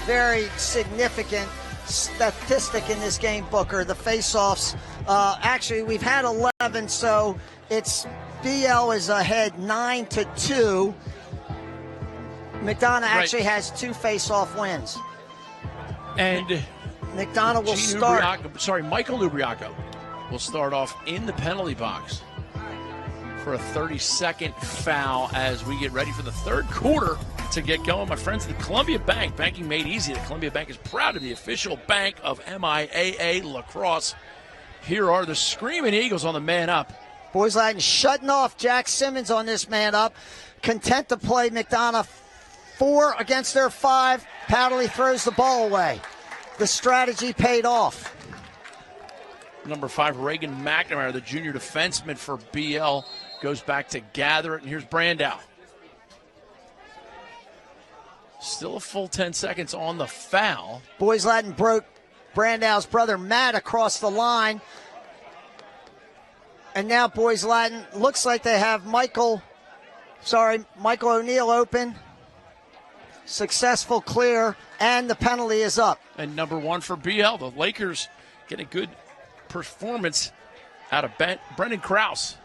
Very significant statistic in this game, Booker. The face-offs. Actually, we've had 11, so it's BL is ahead 9-2. McDonough actually has two face-off wins. And McDonough will start. Michael Ubriaco will start off in the penalty box for a 30-second foul as we get ready for the third quarter to get going. My friends at the Columbia Bank, banking made easy. The Columbia Bank is proud to be the official bank of MIAA Lacrosse. Here are the Screaming Eagles on the man up. Boys Latin shutting off Jack Simmons on this man up. Content to play McDonough 4 against their 5. Powderly throws the ball away. The strategy paid Number 5, Reagan McNamara, the junior defenseman for BL, goes back to gather it, and here's Brandow. Still a full 10 seconds on the foul. Boys Latin broke Brandow's brother Matt across the line. And now Boys Latin looks like they have Michael O'Neill open. Successful clear, and the penalty is up. And number 1 for BL. The Lakers get a good performance out of Brendan Krause.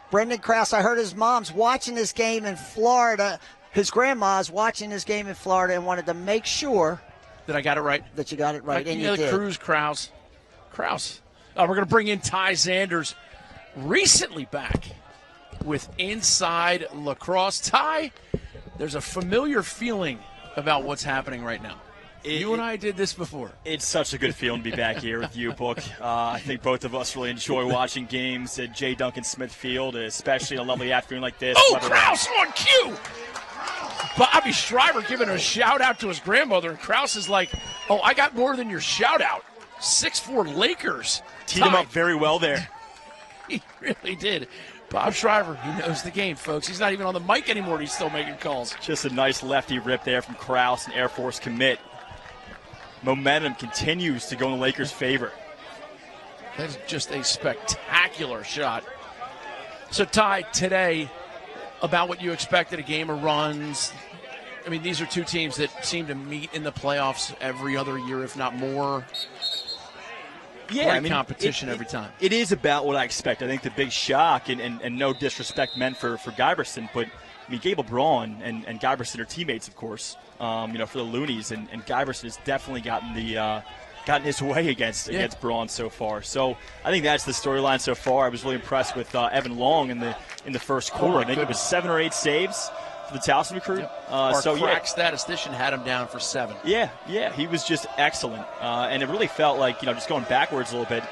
Brendan Krause, I heard his mom's watching this game in Florida. His grandma's watching this game in Florida and wanted to make sure that I got it right. That you got it right, and you did. Cruz, Krause. We're going to bring in Ty Zanders, recently back with Inside Lacrosse. Ty, there's a familiar feeling about what's happening right now. You and I did this before. It's such a good feeling to be back here with you, Book. I think both of us really enjoy watching games at J. Duncan Smith Field, especially on a lovely afternoon like this. Oh, Krause on cue! Bobby Shriver giving a shout-out to his grandmother, and Krause is like, oh, I got more than your shout-out. 6'4" Lakers. Teed him up very well there. He really did. Bob Shriver, he knows the game, folks. He's not even on the mic anymore, and he's still making calls. Just a nice lefty rip there from Krause, an Air Force commit. Momentum continues to go in the Lakers' favor. That is just a spectacular shot. So, Ty, today, about what you expected, a game of runs. I mean, these are two teams that seem to meet in the playoffs every other year, if not more. Yeah, Great competition every time. It is about what I expect. I think the big shock, and no disrespect meant for Giberson, but I mean, Gable Braun and Giberson are teammates, of course, for the Loonies, and Giberson has definitely gotten his way against Braun so far. So I think that's the storyline so far. I was really impressed with Evan Long in the first quarter. I think it was 7 or 8 saves for the Towson recruit. Yep. Our crack statistician had him down for 7. Yeah, he was just excellent. And it really felt like, just going backwards a little bit,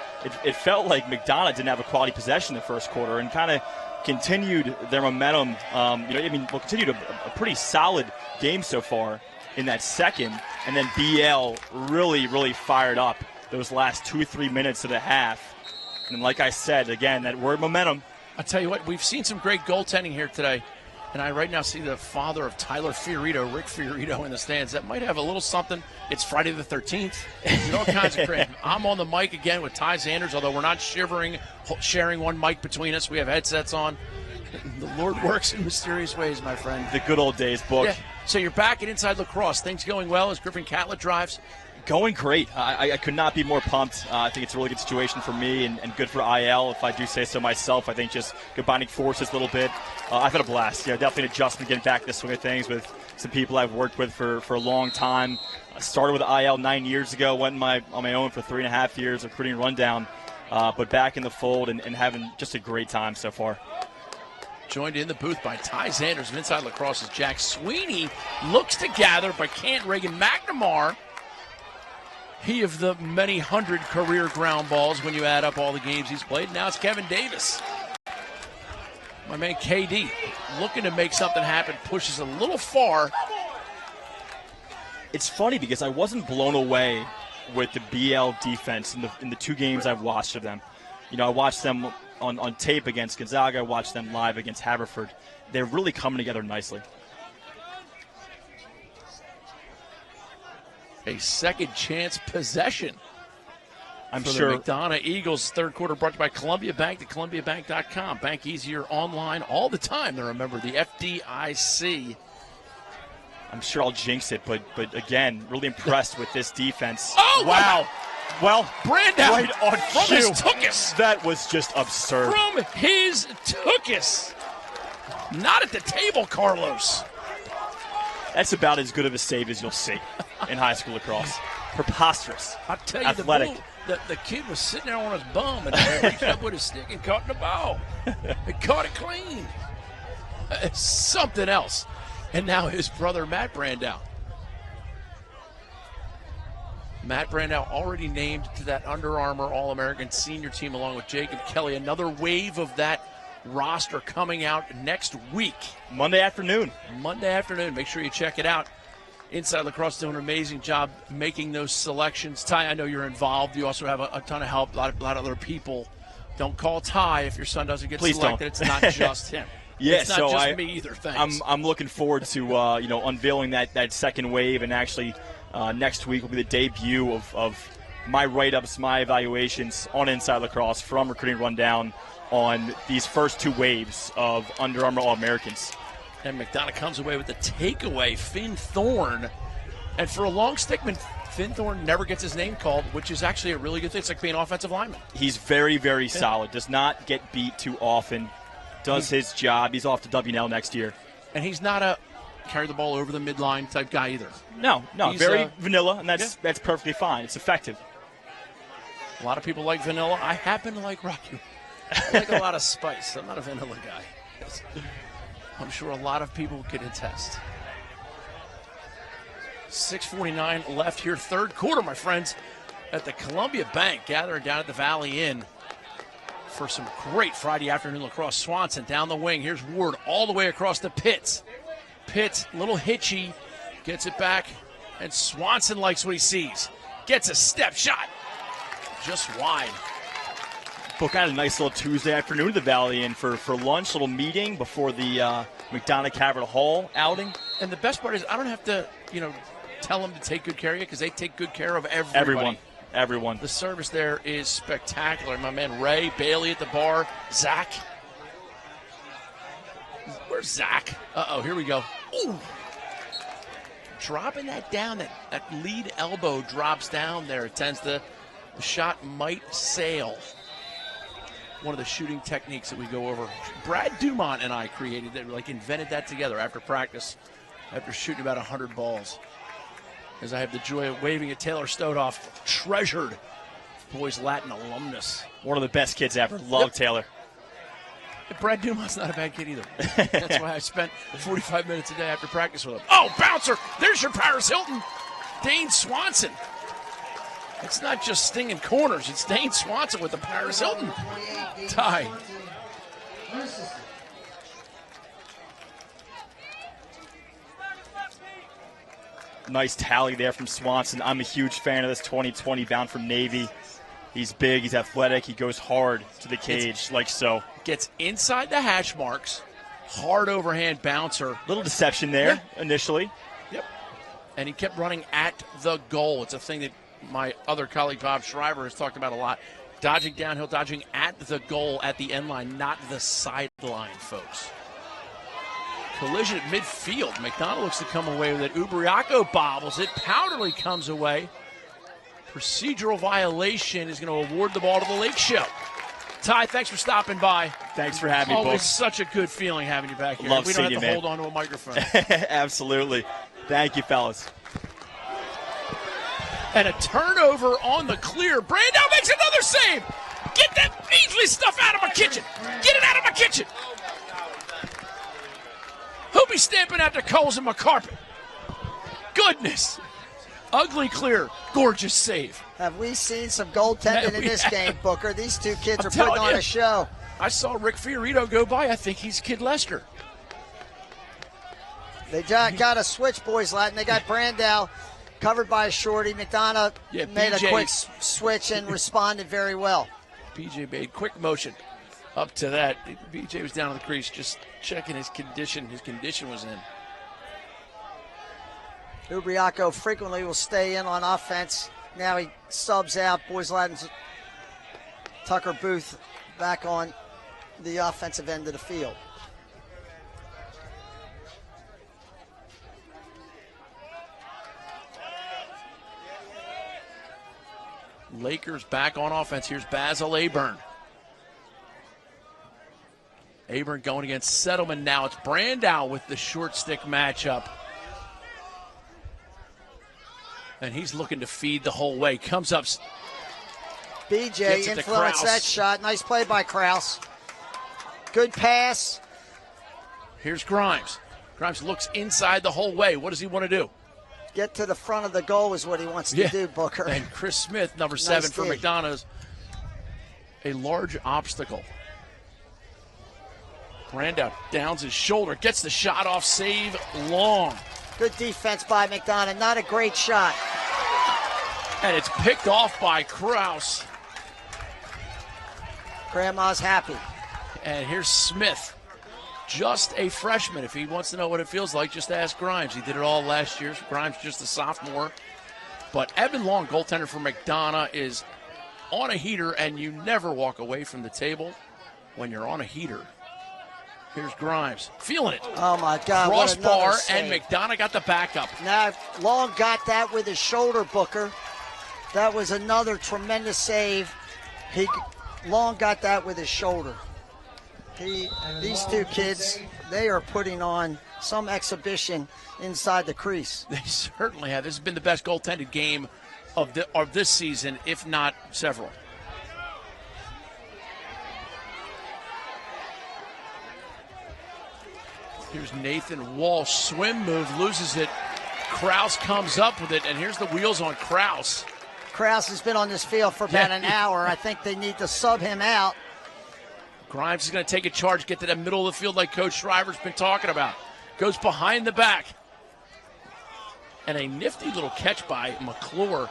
it felt like McDonough didn't have a quality possession in the first quarter and kind of continued their momentum. Continued a pretty solid game so far in that second. And then BL really, really fired up those last 2-3 minutes of the half. And like I said, again, that word momentum. I'll tell you what, we've seen some great goaltending here today. And I right now see the father of Tyler Fiorito, Rick Fiorito, in the stands. That might have a little something. It's Friday the 13th. There's all kinds of crazy. I'm on the mic again with Ty Zanders, although we're not sharing one mic between us. We have headsets on. The Lord works in mysterious ways, my friend. The good old days, Book. Yeah. So you're back at Inside Lacrosse. Things going well as Griffin Catlett drives? Going great. I could not be more pumped. I think it's a really good situation for me and good for IL, if I do say so myself. I think just combining forces a little bit. I've had a blast. Definitely an adjustment getting back to the swing of things with some people I've worked with for a long time. I started with IL 9 years ago, went on my own for 3.5 years, recruiting rundown, but back in the fold and having just a great time so far. Joined in the booth by Ty Zanders of Inside Lacrosse's Jack Sweeney. Looks to gather, but can't. Reagan McNamara, he of the many hundred career ground balls when you add up all the games he's played. Now it's Kevin Davis. My man KD looking to make something happen, pushes a little far. It's funny because I wasn't blown away with the BL defense in the 2 games I've watched of them. I watched them on tape against Gonzaga, watched them live against Haverford. They're really coming together nicely. A second chance possession. I'm for sure. The McDonough Eagles third quarter brought to you by Columbia Bank, at columbiabank.com. Bank easier online all the time. Now remember the FDIC. I'm sure I'll jinx it, but again, really impressed with this defense. Oh, wow. Well, Brandow right on from cue. his tuchus. That was just absurd. From his tuchus. Not at the table, Carlos. That's about as good of a save as you'll see in high school lacrosse. Preposterous. I tell you, athletic. The kid was sitting there on his bum and reached up with his stick and caught the ball. He caught it clean. Something else. And now his brother, Matt Brandow. Matt Brandow already named to that Under Armour All-American senior team along with Jacob Kelly. Another wave of that roster coming out next week. Monday afternoon. Make sure you check it out. Inside Lacrosse doing an amazing job making those selections. Ty, I know you're involved. You also have a ton of help, a lot of other people Don't call Ty if your son doesn't get Please selected. don't. It's not just him. Yeah, it's not so just me either. Thanks. I'm looking forward to unveiling that second wave, and actually next week will be the debut of my write-ups, my evaluations on Inside Lacrosse from Recruiting Rundown on these first 2 waves of Under Armour All-Americans. And McDonough comes away with the takeaway, Finn Thorne. And for a long stickman, Finn Thorne never gets his name called, which is actually a really good thing. It's like being an offensive lineman. He's very, very solid. Does not get beat too often. Does his job. He's off to WNL next year. And he's not a carry the ball over the midline type guy either. No, He's, very vanilla, and that's perfectly fine. It's effective. A lot of people like vanilla. I happen to like Rocky. I like a lot of spice. I'm not a vanilla guy. I'm sure a lot of people could attest. 6:49 left here, third quarter, my friends, at the Columbia Bank, gathering down at the Valley Inn for some great Friday afternoon lacrosse. Swanson down the wing. Here's Ward all the way across to Pitts. Pitts, little hitchy, gets it back, and Swanson likes what he sees. Gets a step shot. Just wide. Book had a nice little Tuesday afternoon at the Valley Inn for lunch, little meeting before the McDonough Cabot Hall outing. And the best part is I don't have to, tell them to take good care of you because they take good care of everybody. Everyone. The service there is spectacular. My man Ray, Bailey at the bar, Zach. Where's Zach? Uh-oh, here we go. Ooh. Dropping that down, that lead elbow drops down there. It tends to, the shot might sail. One of the shooting techniques that we go over. Brad Dumont and I created that, invented that together after practice, after shooting about 100 balls. As I have the joy of waving at Taylor Stodoff, treasured Boys Latin alumnus. One of the best kids ever. Love Taylor. Brad Dumont's not a bad kid either. That's why I spent 45 minutes a day after practice with him. Oh, bouncer! There's your Paris Hilton. Dane Swanson. It's not just stinging corners. It's Dane Swanson with the Paris Hilton tie. Nice tally there from Swanson. I'm a huge fan of this 2020 bound from Navy. He's big, he's athletic, he goes hard to the cage, like so. Gets inside the hash marks, hard overhand bouncer. Little deception there initially. Yep. And he kept running at the goal. It's a thing that my other colleague Bob Schreiber has talked about a lot. Dodging downhill, dodging at the goal at the end line, not the sideline, folks. Collision at midfield. McDonogh looks to come away with it. Ubriaco bobbles it. Powderly comes away. Procedural violation is going to award the ball to the Lake Show. Ty, thanks for stopping by. Thanks for having me, Always folks. such a good feeling having you back here. Love we don't seeing have to you, hold on to a microphone. Absolutely. Thank you, fellas. And a turnover on the clear. Brando makes another save. Get that measly stuff out of my kitchen. Get it out of my kitchen. Who'll be stamping out the coals in my carpet? Goodness. Ugly clear. Gorgeous save. Have we seen some goaltending in this game, Booker? These two kids are telling putting on you. a show. I saw Rick Fiorito go by. I think he's Kid Lester. They got a switch, Boys Latin. They got Brandow covered by a shorty. McDonough made a quick switch and responded very well. BJ made quick motion up to that. BJ was down on the crease just checking his condition. His condition was in. Ubriaco frequently will stay in on offense. Now he subs out. Boys Latin's Tucker Booth back on the offensive end of the field. Lakers back on offense. Here's Basil Aburn. Aburn going against Settleman now. It's Brandow with the short stick matchup. And he's looking to feed the whole way. Comes up. BJ influenced that shot. Nice play by Krause. Good pass. Here's Grimes. Grimes looks inside the whole way. What does he want to do? Get to the front of the goal is what he wants to do, Booker. And Chris Smith, number 7 for McDonough's, a large obstacle. Brandow downs his shoulder, gets the shot off, save long. Good defense by McDonough, not a great shot. And it's picked off by Krause. Grandma's happy. And here's Smith, just a freshman. If he wants to know what it feels like, just ask Grimes. He did it all last year. Grimes just a sophomore. But Evan Long, goaltender for McDonough, is on a heater, and you never walk away from the table when you're on a heater. Here's Grimes, feeling it. Oh, my God. Crossbar, and McDonough got the backup. Now, Long got that with his shoulder, Booker. That was another tremendous save. Long got that with his shoulder. These two kids, they are putting on some exhibition inside the crease. They certainly have. This has been the best goaltended game of this season, if not several. Here's Nathan Walsh, swim move, loses it. Krause comes up with it, and here's the wheels on Krause. Krause has been on this field for about an hour. I think they need to sub him out. Grimes is going to take a charge, get to the middle of the field like Coach Shriver's been talking about. Goes behind the back. And a nifty little catch by McClure.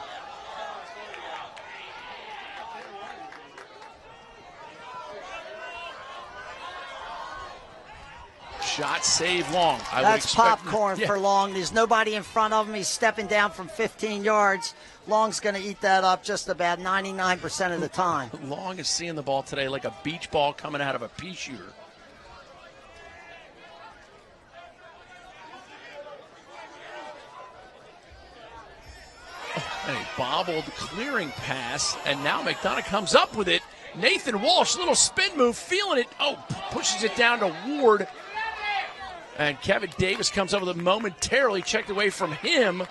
Shot save Long. That's popcorn for Long. There's nobody in front of him. He's stepping down from 15 yards. Long's going to eat that up just about 99% of the time. Long is seeing the ball today like a beach ball coming out of a pea shooter. And a bobbled clearing pass, and now McDonough comes up with it. Nathan Walsh, little spin move, feeling it. Oh, pushes it down to Ward. And Kevin Davis comes up with it momentarily, checked away from him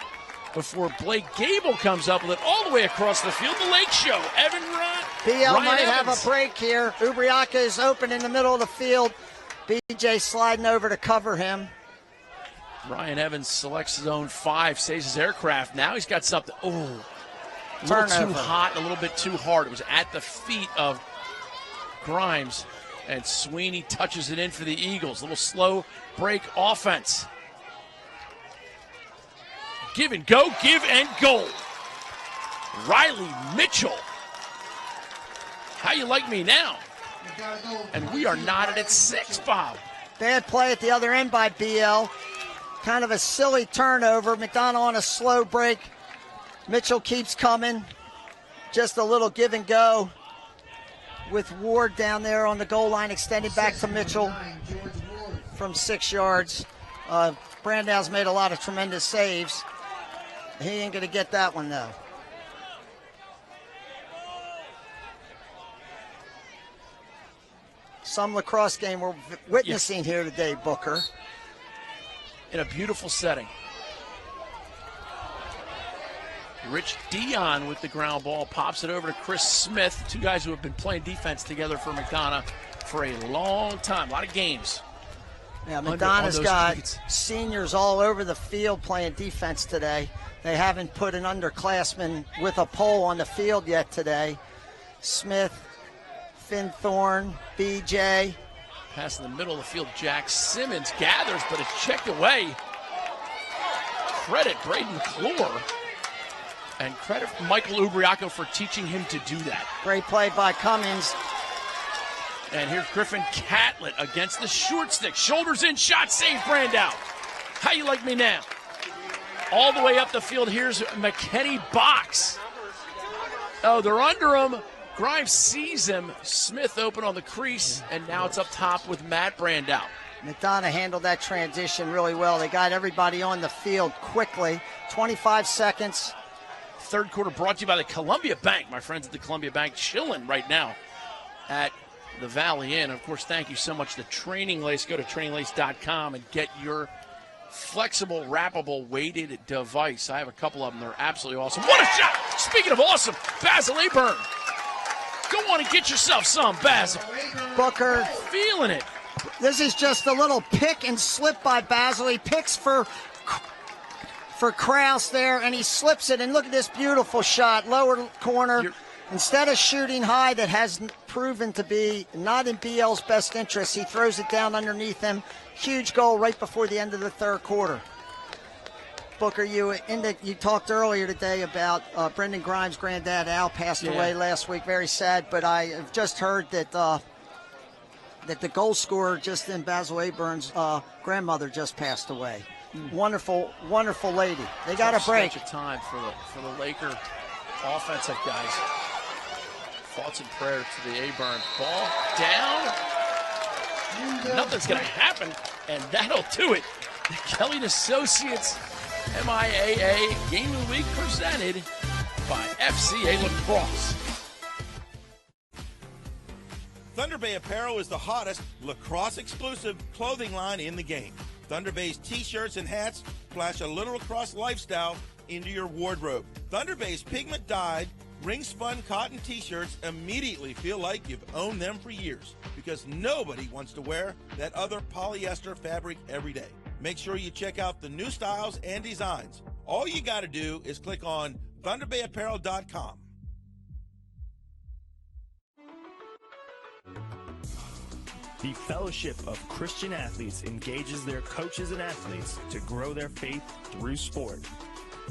before Blake Gable comes up with it all the way across the field. The Lake Show, Evan Ryan. BL might have a break here. Ubriaca is open in the middle of the field. BJ sliding over to cover him. Ryan Evans selects zone 5, saves his aircraft. Now he's got something. Oh, a little too hot, a little bit too hard. It was at the feet of Grimes, and Sweeney touches it in for the Eagles. A little slow break offense. Give and go, give and goal. Riley Mitchell. How you like me now? And we are knotted at 6, Bob. Bad play at the other end by BL. Kind of a silly turnover. McDonough on a slow break. Mitchell keeps coming. Just a little give and go with Ward down there on the goal line, extending back to Mitchell from 6 yards. Brandau's made a lot of tremendous saves. He ain't going to get that one, though. Some lacrosse game we're witnessing here today, Booker. In a beautiful setting. Rich Dion with the ground ball, pops it over to Chris Smith, two guys who have been playing defense together for McDonough for a long time, a lot of games. Yeah, McDonough's got seniors all over the field playing defense today. They haven't put an underclassman with a pole on the field yet today. Smith, Finn Thorne, BJ. Pass in the middle of the field, Jack Simmons gathers, but it's checked away. Credit Braden McClure. And credit Michael Ubriaco for teaching him to do that. Great play by Cummings. And here's Griffin Catlett against the short stick. Shoulders in, shot save, Brandau. How you like me now? All the way up the field, here's McKenny Box. Oh, they're under him. Grimes sees him. Smith open on the crease, and now it's up top with Matt Brandau. McDonough handled that transition really well. They got everybody on the field quickly. 25 seconds. Third quarter brought to you by the Columbia Bank. My friends at the Columbia Bank chilling right now at the Valley Inn. Of course, thank you so much to Training Lace. Go to traininglace.com and get your flexible, wrappable, weighted device. I have a couple of them. They're absolutely awesome. What a shot! Speaking of awesome, Basil Aburn. Go on and get yourself some, Basil. Booker. Feeling it. This is just a little pick and slip by Basil. He picks for Krause there, and he slips it. And look at this beautiful shot, lower corner. Instead of shooting high, that has proven to be not in BL's best interest, he throws it down underneath him. Huge goal right before the end of the third quarter. Booker, you talked earlier today about Brendan Grimes' granddad Al passed away last week. Very sad, but I have just heard that that the goal scorer just in Basil Aburn's grandmother just passed away. Wonderful, wonderful lady. They got a break. Stretch of time for the Laker offensive guys. Thoughts and prayers to the Aburn. Ball down. Nothing's going to happen, and that'll do it. The Kelly & Associates MIAA Game of the Week presented by FCA Lacrosse. Thunder Bay Apparel is the hottest lacrosse-exclusive clothing line in the game. Thunder Bay's t-shirts and hats flash a little lacrosse lifestyle into your wardrobe. Thunder Bay's pigment-dyed, ring-spun cotton t-shirts immediately feel like you've owned them for years because nobody wants to wear that other polyester fabric every day. Make sure you check out the new styles and designs. All you got to do is click on ThunderBayApparel.com. The Fellowship of Christian Athletes engages their coaches and athletes to grow their faith through sport.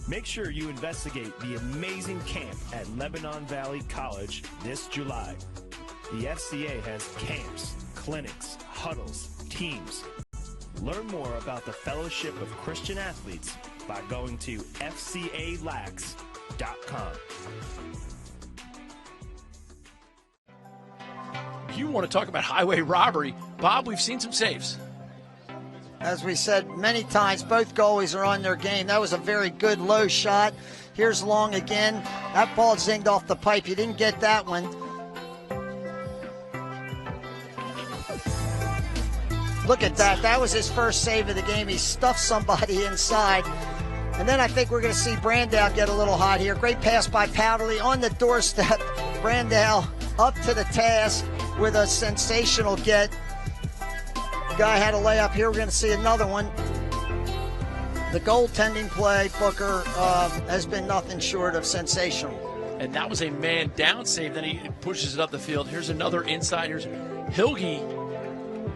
Make sure you investigate the amazing camp at Lebanon Valley College this July. The FCA has camps, clinics, huddles, teams. Learn more about the Fellowship of Christian Athletes by going to fcalax.com. You want to talk about highway robbery. Bob, we've seen some saves. As we said many times, both goalies are on their game. That was a very good low shot. Here's Long again. That ball zinged off the pipe. You didn't get that one. Look at that. That was his first save of the game. He stuffed somebody inside. And then I think we're going to see Brandow get a little hot here. Great pass by Powderly on the doorstep. Brandow up to the task with a sensational get. Guy had a layup here. We're going to see another one. The goaltending play, Booker, has been nothing short of sensational. And that was a man down save. Then he pushes it up the field. Here's another inside. Here's Hilge.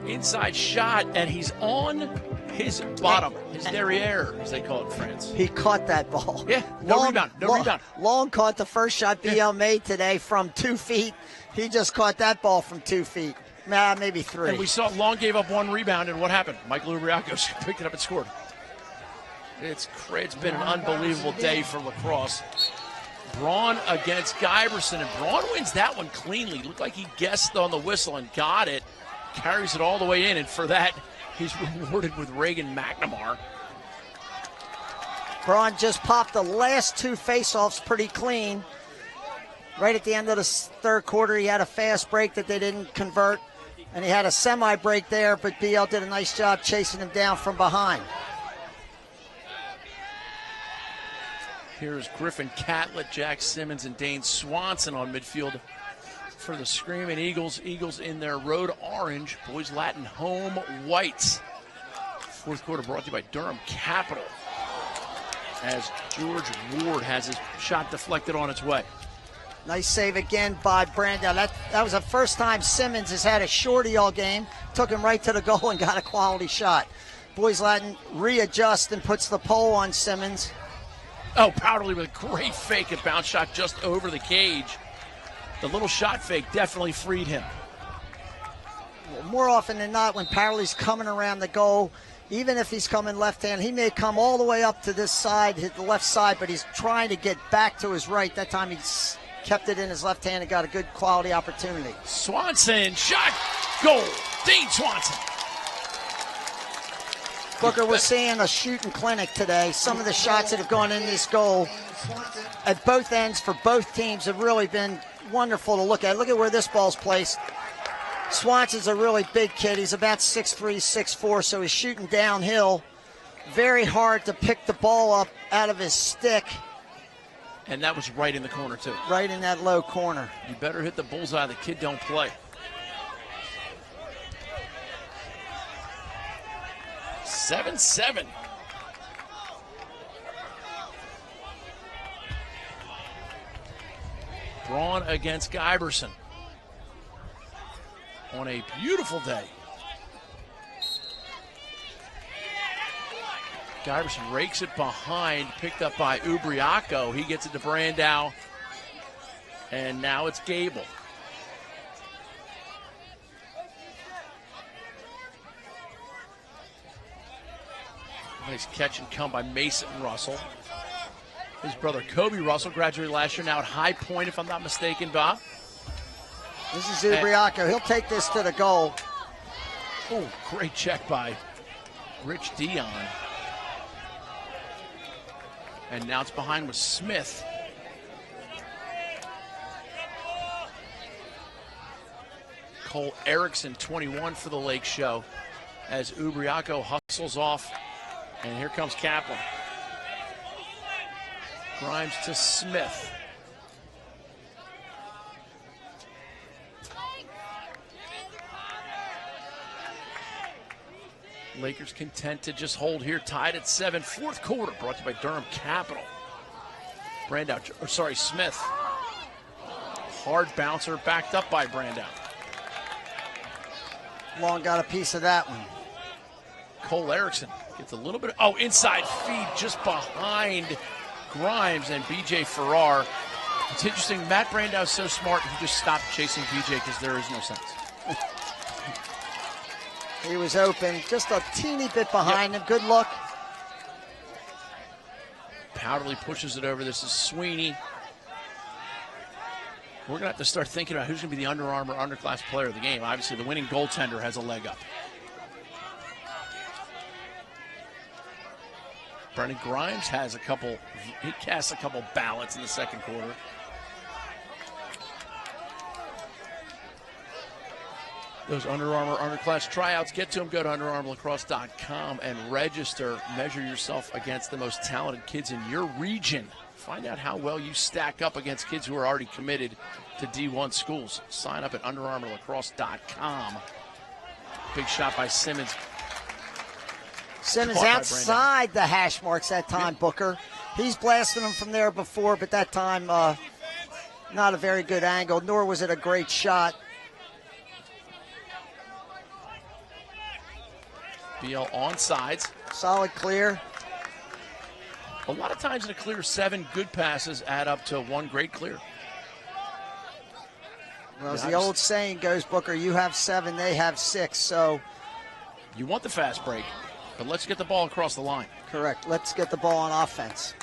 Inside shot, and he's on his bottom, his derriere, as they call it in France. He caught that ball. Yeah, no rebound. Long caught the first shot BL made today from 2 feet. He just caught that ball from 2 feet. Maybe 3. And we saw Long gave up 1 rebound, and what happened? Michael Ubriacos picked it up and scored. It's been an unbelievable day for lacrosse. Braun against Giberson, and Braun wins that one cleanly. Looked like he guessed on the whistle and got it. Carries it all the way in, and for that, he's rewarded with Reagan McNamara. Braun just popped the last 2 faceoffs pretty clean. Right at the end of the third quarter, he had a fast break that they didn't convert, and he had a semi-break there, but BL did a nice job chasing him down from behind. Here's Griffin Catlett, Jack Simmons, and Dane Swanson on midfield for the Screaming Eagles. Eagles in their road orange, Boys Latin home whites. Fourth quarter brought to you by Durham Capital, as George Ward has his shot deflected on its way. Nice save again by Brandow. That was the first time Simmons has had a shorty all game. Took him right to the goal and got a quality shot. Boys Latin readjusts and puts the pole on Simmons. Oh, Powderly with a great fake, a bounce shot just over the cage. The little shot fake definitely freed him. More often than not, when Powderly's coming around the goal, even if he's coming left-hand, he may come all the way up to this side, hit the left side, but he's trying to get back to his right. That time he's kept it in his left hand and got a good quality opportunity. Swanson, shot, goal, Dane Swanson. Booker, we're seeing a shooting clinic today. Some of the shots that have gone in this goal at both ends for both teams have really been wonderful to look at. Look at where this ball's placed. Swanson's a really big kid. He's about 6'3", 6'4", so he's shooting downhill. Very hard to pick the ball up out of his stick. And that was right in the corner, too. Right in that low corner. You better hit the bullseye. The kid don't play. 7-7. Braun against Giberson on a beautiful day. Giverson rakes it behind, picked up by Ubriaco. He gets it to Brandow, and now it's Gable. Nice catch and come by Mason Russell. His brother Kobe Russell graduated last year, now at High Point, if I'm not mistaken, Bob. This is Ubriaco. He'll take this to the goal. Oh, great check by Rich Dion. And now it's behind with Smith. Cole Erickson, 21 for the Lake Show, as Ubriaco hustles off. And here comes Kaplan. Grimes to Smith. Lakers content to just hold here, tied at 7. Fourth quarter, brought to you by Durham Capital. Smith. Hard bouncer, backed up by Brandow. Long got a piece of that one. Cole Erickson gets a little bit inside feed just behind Grimes and BJ Farrar. It's interesting, Matt Brandow's so smart, he just stopped chasing BJ because there is no sense. He was open, just a teeny bit behind him. Good look. Powderly pushes it over. This is Sweeney. We're going to have to start thinking about who's going to be the Under Armour underclass player of the game. Obviously, the winning goaltender has a leg up. Brendan Grimes has he casts a couple ballots in the second quarter. Those Under Armour underclass tryouts, get to them. Go to UnderArmourLacrosse.com and register. Measure yourself against the most talented kids in your region. Find out how well you stack up against kids who are already committed to D1 schools. Sign up at UnderArmourLacrosse.com. Big shot by Simmons. Simmons outside the hash marks that time, Booker. He's blasting them from there before, but that time not a very good angle, nor was it a great shot. BL on sides. Solid clear. A lot of times in a clear, 7 good passes add up to 1 great clear. Well, as the old saying goes, Booker, you have 7, they have 6, so. You want the fast break, but let's get the ball across the line. Correct. Let's get the ball on offense.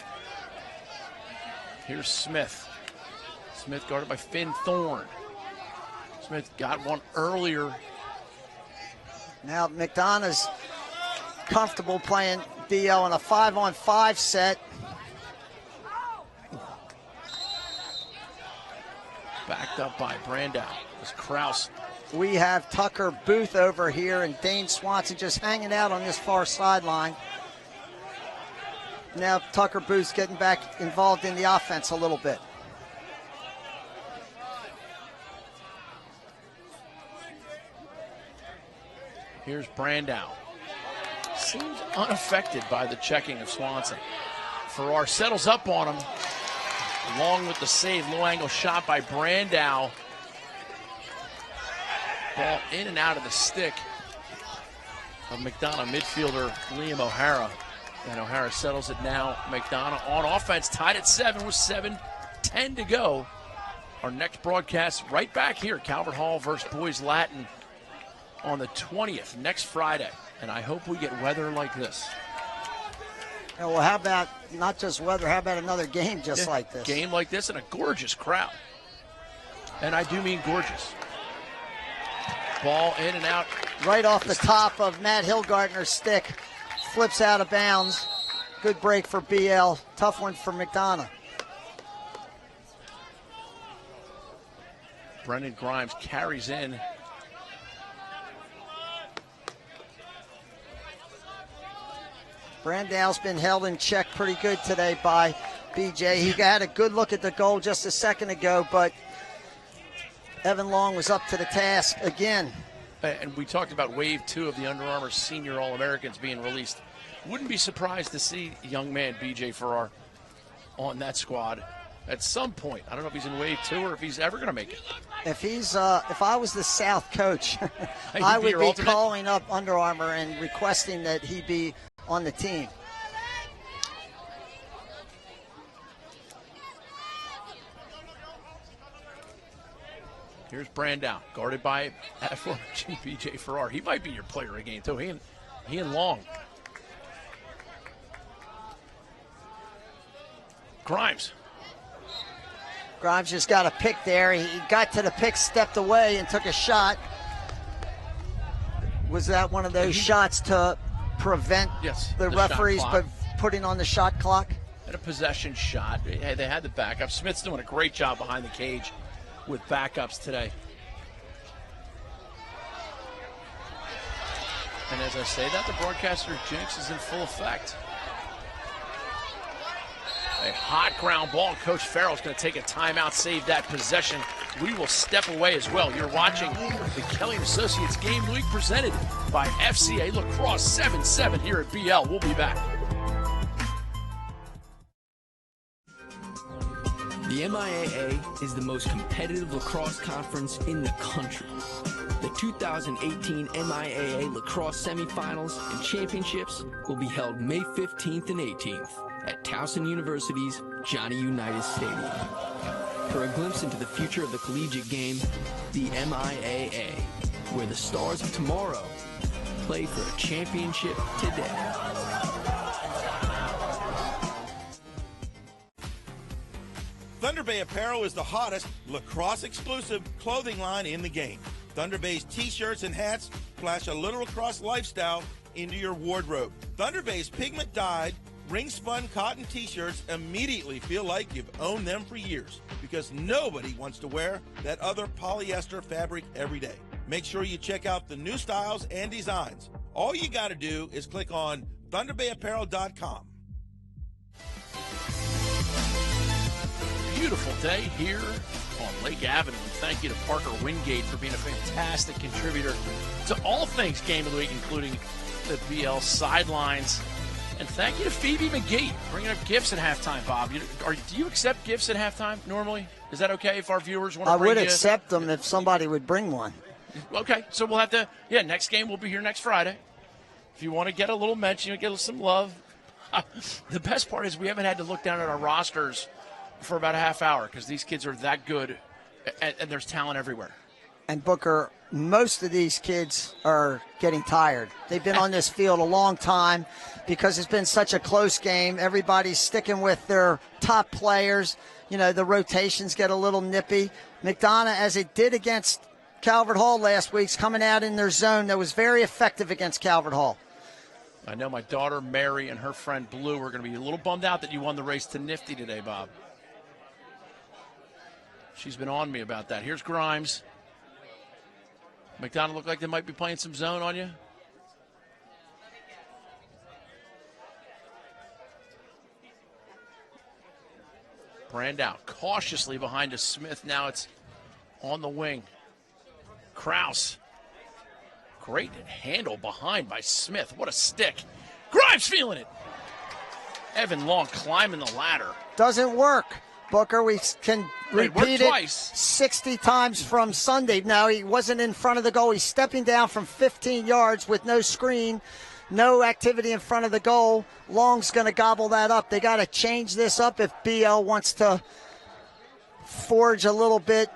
Here's Smith. Smith guarded by Finn Thorne. Smith got one earlier. Now McDonough's comfortable playing BL in a 5-on-5 set. Backed up by Brandow. It's Krause. We have Tucker Booth over here and Dane Swanson just hanging out on this far sideline. Now Tucker Booth's getting back involved in the offense a little bit. Here's Brandow. Seems unaffected by the checking of Swanson. Farrar settles up on him. Along with the save, low angle shot by Brandow. Ball in and out of the stick of McDonough midfielder Liam O'Hara. And O'Hara settles it now. McDonough on offense, tied at 7 with 7:10 to go. Our next broadcast right back here, Calvert Hall versus Boys Latin on the 20th, next Friday. And I hope we get weather like this. Well, how about not just weather, how about another game just like this? Game like this and a gorgeous crowd. And I do mean gorgeous. Ball in and out. Right off the top of Matt Hillgardner's stick. Flips out of bounds. Good break for BL. Tough one for McDonough. Brendan Grimes carries in. Brandow's been held in check pretty good today by BJ. He had a good look at the goal just a second ago, but Evan Long was up to the task again. And we talked about Wave 2 of the Under Armour Senior All-Americans being released. Wouldn't be surprised to see young man BJ Farrar on that squad at some point. I don't know if he's in Wave 2 or if he's ever going to make it. If I was the South coach, I would be calling up Under Armour and requesting that he be on the team. Here's Brandow, guarded by aforementioned B.J. Farrar. He might be your player of the game, too. He and Long. Grimes. Grimes just got a pick there. He got to the pick, stepped away, and took a shot. Was that one of those shots to prevent the referees but putting on the shot clock? And a possession shot. They had the backup. Smith's doing a great job behind the cage with backups today. And as I say that, the broadcaster jinx is in full effect. A hot ground ball. Coach Farrell's going to take a timeout, save that possession. We will step away as well. You're watching the Kelly & Associates Game Week presented by FCA Lacrosse 7-7 here at BL. We'll be back. The MIAA is the most competitive lacrosse conference in the country. The 2018 MIAA Lacrosse Semifinals and Championships will be held May 15th and 18th at Towson University's Johnny Unitas Stadium. For a glimpse into the future of the collegiate game, the MIAA, where the stars of tomorrow play for a championship today. Thunder Bay Apparel is the hottest lacrosse-exclusive clothing line in the game. Thunder Bay's t-shirts and hats flash a little lacrosse lifestyle into your wardrobe. Thunder Bay's pigment-dyed, ring-spun cotton t-shirts immediately feel like you've owned them for years because nobody wants to wear that other polyester fabric every day. Make sure you check out the new styles and designs. All you got to do is click on ThunderBayApparel.com. Beautiful day here on Lake Avenue. And thank you to Parker Wingate for being a fantastic contributor to all things Game of the Week, including the BL sidelines. And thank you to Phoebe McGee bringing up gifts at halftime, Bob. Do you accept gifts at halftime normally? Is that okay if our viewers want to bring I would accept them if somebody would bring one. Okay, so we'll have to, next game will be here next Friday. If you want to get a little mention, get some love. The best part is we haven't had to look down at our rosters for about a half hour because these kids are that good and there's talent everywhere. And Booker, most of these kids are getting tired. They've been on this field a long time because it's been such a close game. Everybody's sticking with their top players. The rotations get a little nippy. McDonough, as it did against Calvert Hall last week, is coming out in their zone. That was very effective against Calvert Hall. I know my daughter Mary and her friend Blue are going to be a little bummed out that you won the race to Nifty today, Bob. She's been on me about that. Here's Grimes. McDonough look like they might be playing some zone on you. Brandow cautiously behind to Smith. Now it's on the wing. Krause. Great handle behind by Smith. What a stick. Grimes feeling it. Evan Long climbing the ladder. Doesn't work. Booker, we can repeat it 60 times from Sunday. No, he wasn't in front of the goal. He's stepping down from 15 yards with no screen, no activity in front of the goal. Long's going to gobble that up. They got to change this up if BL wants to forge a little bit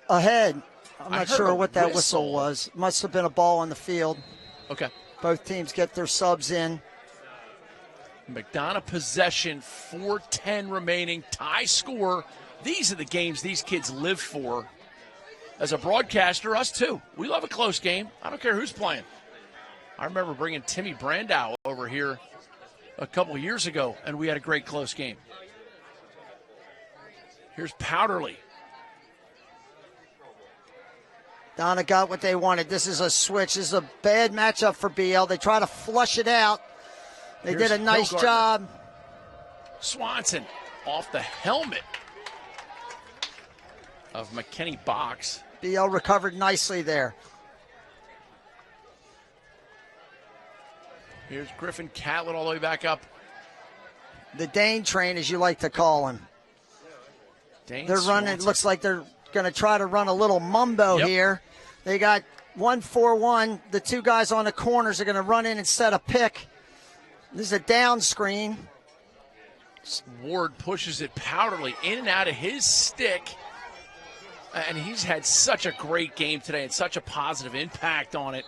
ahead. I'm not sure what that whistle was. Must have been a ball on the field. Okay. Both teams get their subs in. McDonough possession, 4:10 remaining, tie score. These are the games these kids live for. As a broadcaster, us too. We love a close game. I don't care who's playing. I remember bringing Timmy Brandow over here a couple years ago, and we had a great close game. Here's Powderly. Donna got what they wanted. This is a switch. This is a bad matchup for BL. They try to flush it out. They did a nice job. Swanson off the helmet of McKinney Box. BL recovered nicely there. Here's Griffin Catlett all the way back up. The Dane train, as you like to call him. Dane they're running. It looks like they're going to try to run a little mumbo here. They got 1-4-1. The two guys on the corners are going to run in and set a pick. This is a down screen. Ward pushes it Powderly in and out of his stick. And he's had such a great game today and such a positive impact on it.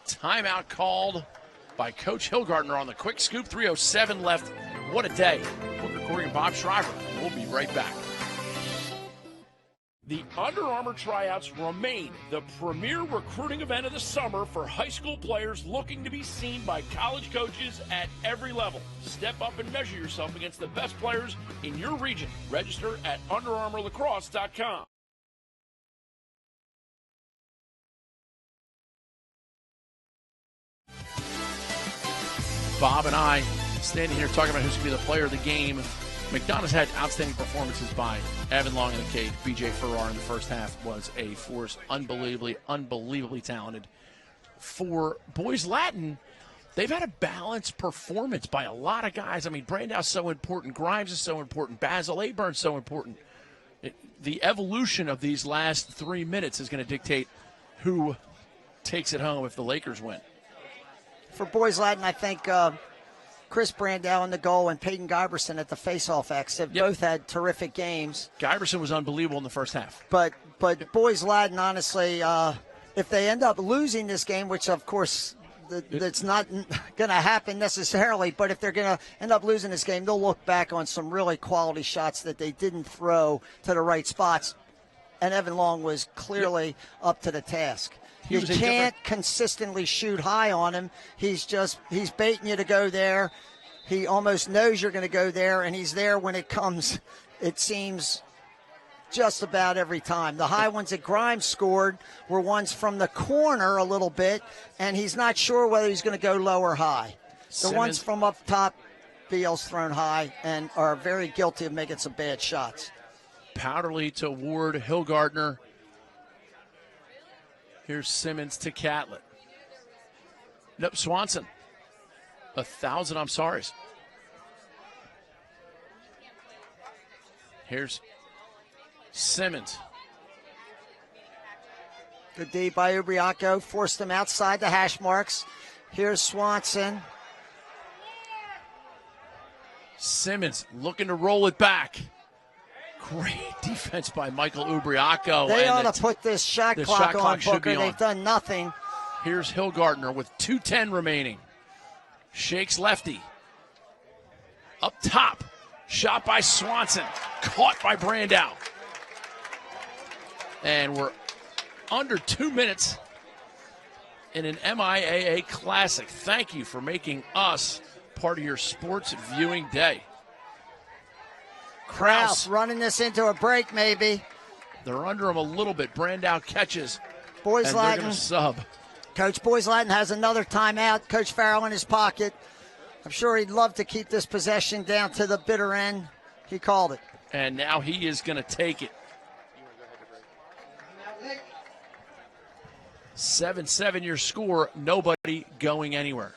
Timeout called by Coach Hillgardner on the quick scoop. 3:07 left. What a day. Booker Corrigan, Bob Shriver. We'll be right back. The Under Armour tryouts remain the premier recruiting event of the summer for high school players looking to be seen by college coaches at every level. Step up and measure yourself against the best players in your region. Register at UnderArmourLacrosse.com. Bob and I standing here talking about who's going to be the player of the game. McDonough's had outstanding performances by Evan Long in the cage. B.J. Farrar in the first half was a force, unbelievably talented. For Boys Latin, they've had a balanced performance by a lot of guys. I mean, Brandau's so important. Grimes is so important. Basil Aburn's so important. The evolution of these last 3 minutes is going to dictate who takes it home if the Lakers win. For Boys Latin, I think Chris Brandau in the goal and Peyton Giberson at the faceoff X have both had terrific games. Giberson was unbelievable in the first half. But Boys Latin, honestly, if they end up losing this game, which of course that's not going to happen necessarily, but if they're going to end up losing this game, they'll look back on some really quality shots that they didn't throw to the right spots. And Evan Long was clearly up to the task. You can't consistently shoot high on him. He's baiting you to go there. He almost knows you're going to go there, and he's there when it comes, it seems, just about every time. The high ones that Grimes scored were ones from the corner a little bit, and he's not sure whether he's going to go low or high. The ones from up top, BL's thrown high and are very guilty of making some bad shots. Powderly to Ward, Hillgardner. Here's Simmons to Catlett. Nope, Swanson. 1,000, I'm sorry. Here's Simmons. Good D by Ubriaco. Forced him outside the hash marks. Here's Swanson. Simmons looking to roll it back. Great defense by Michael Ubriaco. They ought to put this shot clock on, Booker. They've done nothing. Here's Hillgardner with 2:10 remaining. Shakes lefty. Up top. Shot by Swanson. Caught by Brandau. And we're under 2 minutes in an MIAA Classic. Thank you for making us part of your sports viewing day. Krause running this into a break, maybe. They're under him a little bit. Brandau catches. Boys and Latin. They're going to sub. Coach Boys Latin has another timeout. Coach Farrell in his pocket. I'm sure he'd love to keep this possession down to the bitter end. He called it. And now he is going to take it. 7-7 your score. Nobody going anywhere.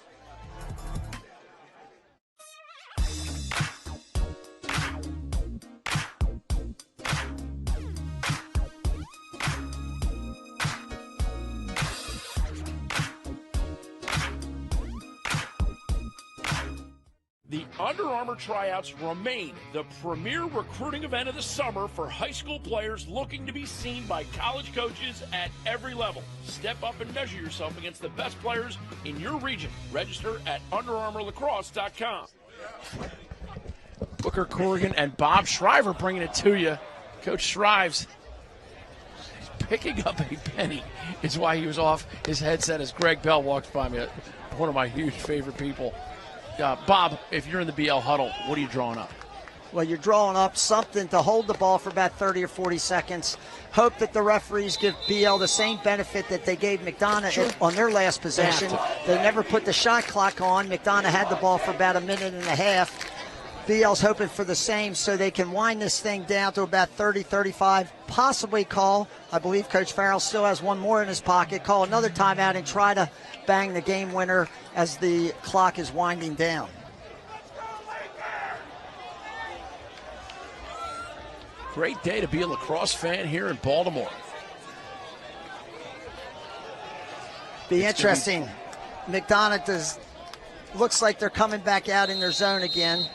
The Under Armour tryouts remain the premier recruiting event of the summer for high school players looking to be seen by college coaches at every level. Step up and measure yourself against the best players in your region. Register at UnderArmourLacrosse.com. Booker Corrigan and Bob Shriver bringing it to you. Coach Shrives picking up a penny is why he was off his headset as Greg Bell walks by me. One of my huge favorite people. Bob, if you're in the BL huddle, what are you drawing up? Well, you're drawing up something to hold the ball for about 30 or 40 seconds. Hope that the referees give BL the same benefit that they gave McDonough on their last possession. They never put the shot clock on. McDonough had the ball for about a minute and a half. BL's hoping for the same so they can wind this thing down to about 30, 35, possibly call. I believe Coach Farrell still has one more in his pocket. Call another timeout and try to bang the game winner as the clock is winding down. Great day to be a lacrosse fan here in Baltimore. Be interesting. McDonough looks like they're coming back out in their zone again.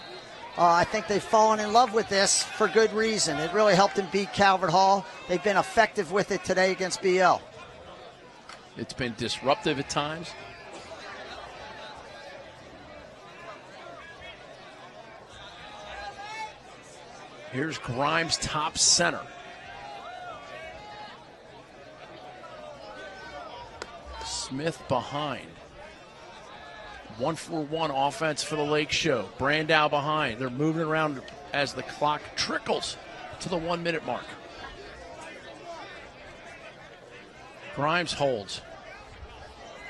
I think they've fallen in love with this for good reason. It really helped them beat Calvert Hall. They've been effective with it today against BL. It's been disruptive at times. Here's Grimes, top center. Smith behind. 1-for-1 offense for the Lake Show. Brandow behind. They're moving around as the clock trickles to the 1 minute mark. Grimes holds.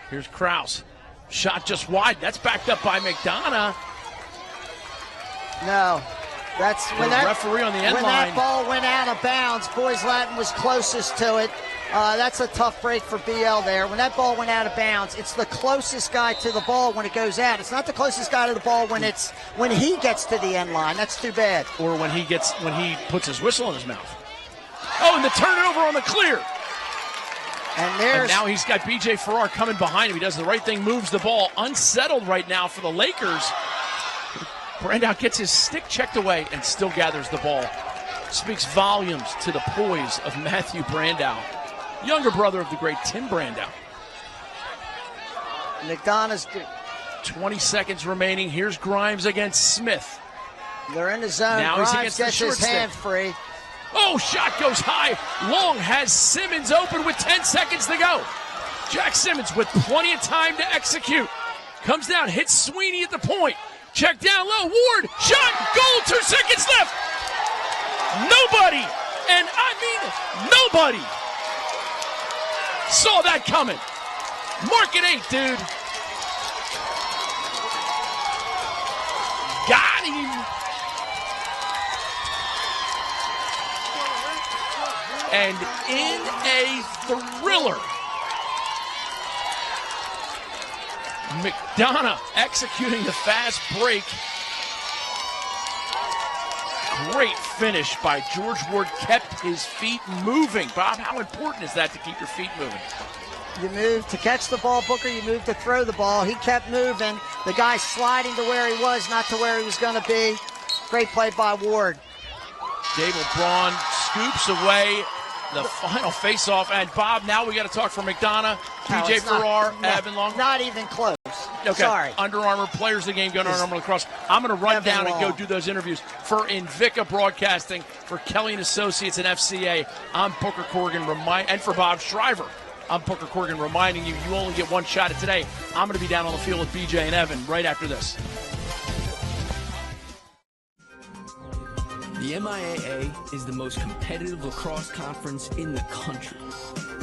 Here's Krause. Shot just wide. That's backed up by McDonough. No. That's when the referee on the end when line. That ball went out of bounds. Boys Latin was closest to it. That's a tough break for BL there. When that ball went out of bounds, it's the closest guy to the ball when it goes out. It's not the closest guy to the ball when he gets to the end line. That's too bad. Or when he puts his whistle in his mouth. Oh, and the turnover on the clear. And now he's got B.J. Farrar coming behind him. He does the right thing, moves the ball. Unsettled right now for the Lakers. Brandow gets his stick checked away and still gathers the ball. Speaks volumes to the poise of Matthew Brandow, younger brother of the great Tim Brandow. McDonough's 20 seconds remaining. Here's Grimes against Smith. They're in the zone. Now Grimes he's against gets the short his hand stick. free. Oh, shot goes high. Long has Simmons open with 10 seconds to go. Jack Simmons with plenty of time to execute. Comes down, hits Sweeney at the point. Check down low. Ward, shot, goal, 2 seconds left. Nobody, and I mean nobody, saw that coming. Mark it 8, dude. Got him. And in a thriller, McDonough executing the fast break. Great finish by George Ward, kept his feet moving. Bob, how important is that to keep your feet moving? You move to catch the ball, Booker. You move to throw the ball. He kept moving. The guy sliding to where he was, not to where he was going to be. Great play by Ward. Dable Braun scoops away the final face-off. And, Bob, now we got to talk for McDonough, B.J. Farrar, Evan Long. Not even close. Okay. Sorry. Under Armour, players of the game, Gun Under Armour Lacrosse. I'm going to run down and go do those interviews for Invicta Broadcasting, for Kelly & Associates and FCA. I'm Booker Corrigan, and for Bob Shriver. I'm Booker Corrigan reminding you, you only get one shot at today. I'm going to be down on the field with BJ and Evan right after this. The MIAA is the most competitive lacrosse conference in the country.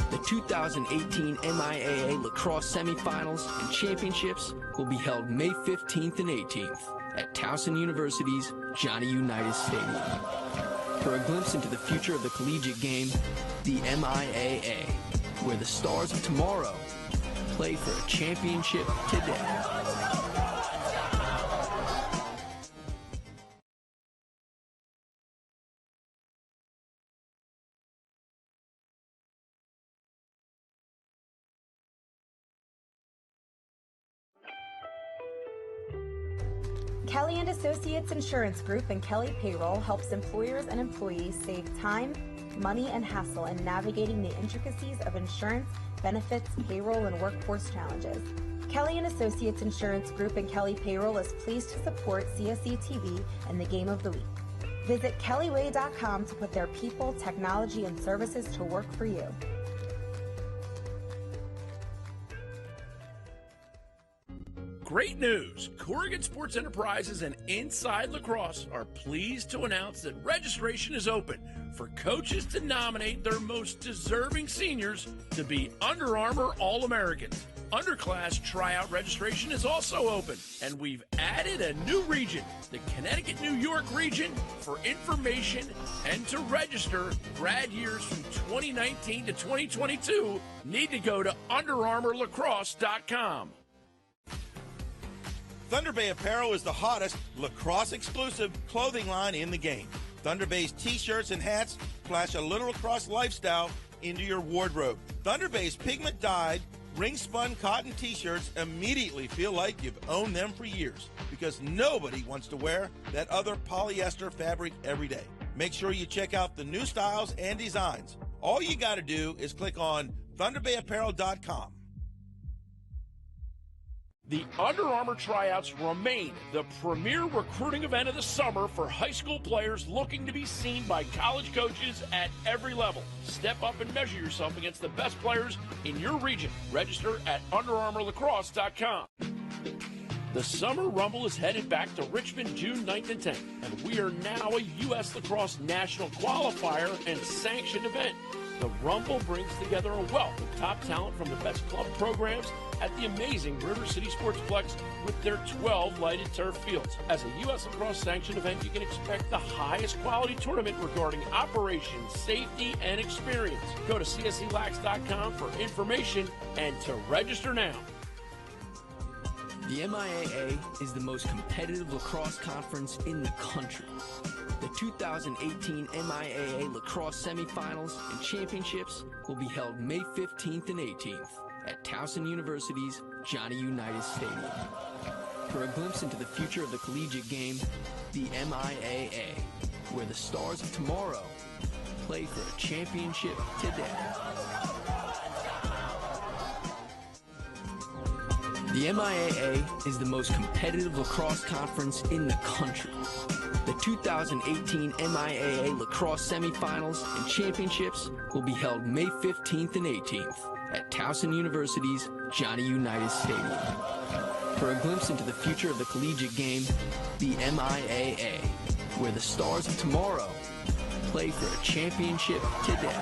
The 2018 MIAA Lacrosse Semifinals and Championships will be held May 15th and 18th at Towson University's Johnny Unitas Stadium. For a glimpse into the future of the collegiate game, the MIAA, where the stars of tomorrow play for a championship today. Kelly & Associates Insurance Group and Kelly Payroll helps employers and employees save time, money, and hassle in navigating the intricacies of insurance, benefits, payroll, and workforce challenges. Kelly & Associates Insurance Group and Kelly Payroll is pleased to support CSE TV and the Game of the Week. Visit kellyway.com to put their people, technology, and services to work for you. Great news! Corrigan Sports Enterprises and Inside Lacrosse are pleased to announce that registration is open for coaches to nominate their most deserving seniors to be Under Armour All-Americans. Underclass tryout registration is also open, and we've added a new region, the Connecticut-New York region, for information and to register. Grad years from 2019 to 2022 need to go to UnderArmourLacrosse.com. Thunder Bay Apparel is the hottest lacrosse-exclusive clothing line in the game. Thunder Bay's t-shirts and hats flash a little lacrosse lifestyle into your wardrobe. Thunder Bay's pigment-dyed Ring-spun cotton t-shirts immediately feel like you've owned them for years because nobody wants to wear that other polyester fabric every day. Make sure you check out the new styles and designs. All you got to do is click on ThunderBayApparel.com. The Under Armour tryouts remain the premier recruiting event of the summer for high school players looking to be seen by college coaches at every level. Step up and measure yourself against the best players in your region. Register at UnderArmourLacrosse.com. The Summer Rumble is headed back to Richmond June 9th and 10th, and we are now a U.S. Lacrosse National Qualifier and sanctioned event. The Rumble brings together a wealth of top talent from the best club programs at the amazing River City Sportsplex with their 12 lighted turf fields. As a U.S. Lacrosse sanctioned event, you can expect the highest quality tournament regarding operations, safety, and experience. Go to cselax.com for information and to register now. The MIAA is the most competitive lacrosse conference in the country. The 2018 MIAA Lacrosse Semifinals and Championships will be held May 15th and 18th at Towson University's Johnny Unitas Stadium. For a glimpse into the future of the collegiate game, the MIAA, where the stars of tomorrow play for a championship today. The MIAA is the most competitive lacrosse conference in the country. The 2018 MIAA Lacrosse Semifinals and Championships will be held May 15th and 18th at Towson University's Johnny Unitas Stadium. For a glimpse into the future of the collegiate game, the MIAA, where the stars of tomorrow play for a championship today.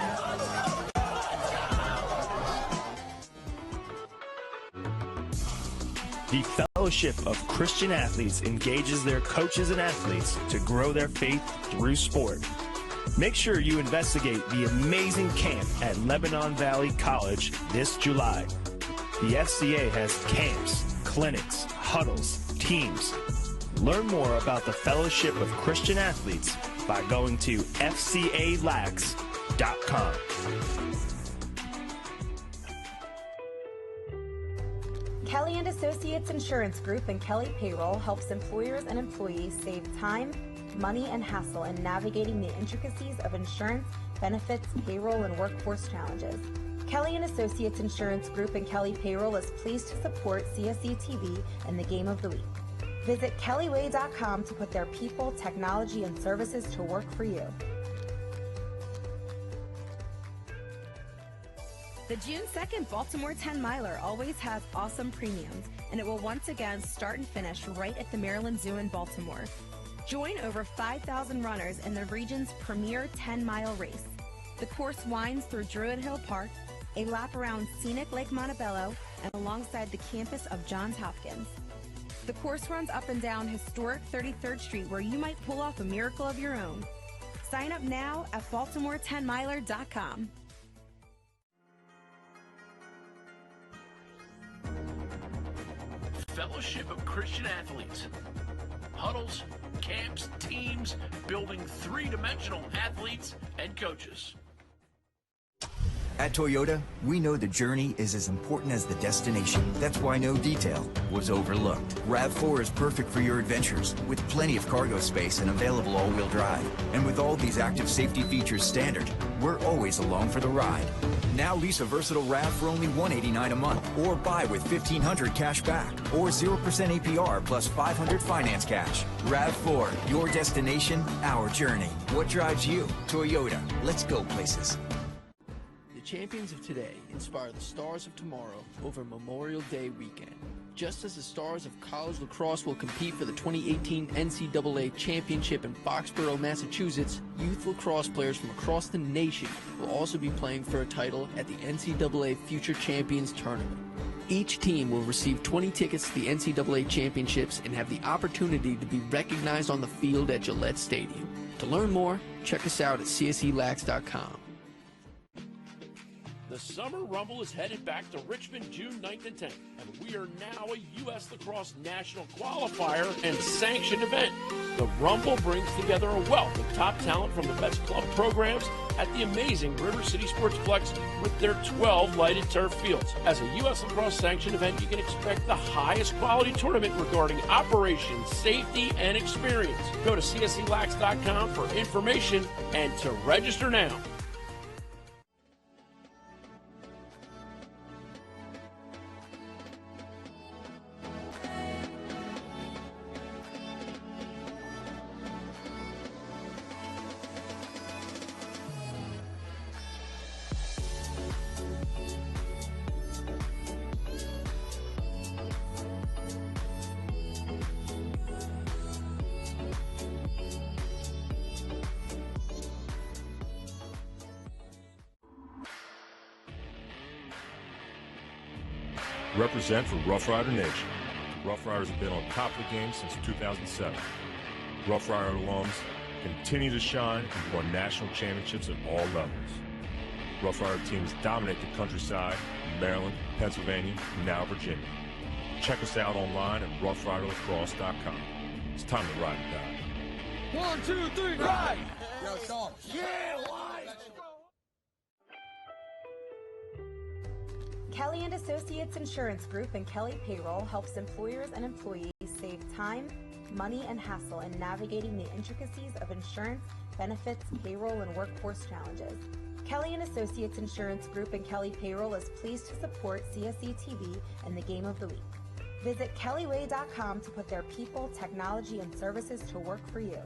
The Fellowship of Christian Athletes engages their coaches and athletes to grow their faith through sport. Make sure you investigate the amazing camp at Lebanon Valley College this July. The FCA has camps, clinics, huddles, teams. Learn more about the Fellowship of Christian Athletes by going to fcalax.com. Kelly & Associates Insurance Group and Kelly Payroll helps employers and employees save time, money, and hassle in navigating the intricacies of insurance, benefits, payroll, and workforce challenges. Kelly & Associates Insurance Group and Kelly Payroll is pleased to support CSE TV and the Game of the Week. Visit kellyway.com to put their people, technology, and services to work for you. The June 2nd Baltimore 10-miler always has awesome premiums, and it will once again start and finish right at the Maryland Zoo in Baltimore. Join over 5,000 runners in the region's premier 10-mile race. The course winds through Druid Hill Park, a lap around scenic Lake Montebello, and alongside the campus of Johns Hopkins. The course runs up and down historic 33rd Street, where you might pull off a miracle of your own. Sign up now at baltimore10miler.com. Fellowship of Christian Athletes. Huddles, camps, teams, building three-dimensional athletes and coaches. At Toyota, we know the journey is as important as the destination. That's why no detail was overlooked. RAV4 is perfect for your adventures, with plenty of cargo space and available all-wheel drive. And with all these active safety features standard, we're always along for the ride. Now lease a versatile RAV for only $189 a month, or buy with $1,500 cash back, or 0% APR plus $500 finance cash. RAV4, your destination, our journey. What drives you? Toyota. Let's go places. The champions of today inspire the stars of tomorrow over Memorial Day weekend. Just as the stars of college lacrosse will compete for the 2018 NCAA Championship in Foxborough, Massachusetts, youth lacrosse players from across the nation will also be playing for a title at the NCAA Future Champions Tournament. Each team will receive 20 tickets to the NCAA Championships and have the opportunity to be recognized on the field at Gillette Stadium. To learn more, check us out at cselax.com. The Summer Rumble is headed back to Richmond June 9th and 10th, and we are now a U.S. Lacrosse National Qualifier and sanctioned event. The Rumble brings together a wealth of top talent from the best club programs at the amazing River City Sportsplex with their 12 lighted turf fields. As a U.S. Lacrosse sanctioned event, you can expect the highest quality tournament regarding operations, safety, and experience. Go to csclax.com for information and to register now. Represent for Rough Rider Nation. Rough Riders have been on top of the game since 2007. Rough Rider alums continue to shine and won national championships at all levels. Rough Rider teams dominate the countryside in Maryland, Pennsylvania, and now Virginia. Check us out online at roughriderlacrosse.com. It's time to ride and die. 1, 2, 3, ride! Yo, Sean. Yeah, live! Kelly and Associates Insurance Group and Kelly Payroll helps employers and employees save time, money, and hassle in navigating the intricacies of insurance, benefits, payroll, and workforce challenges. Kelly and Associates Insurance Group and Kelly Payroll is pleased to support CSE TV and the Game of the Week. Visit kellyway.com to put their people, technology, and services to work for you.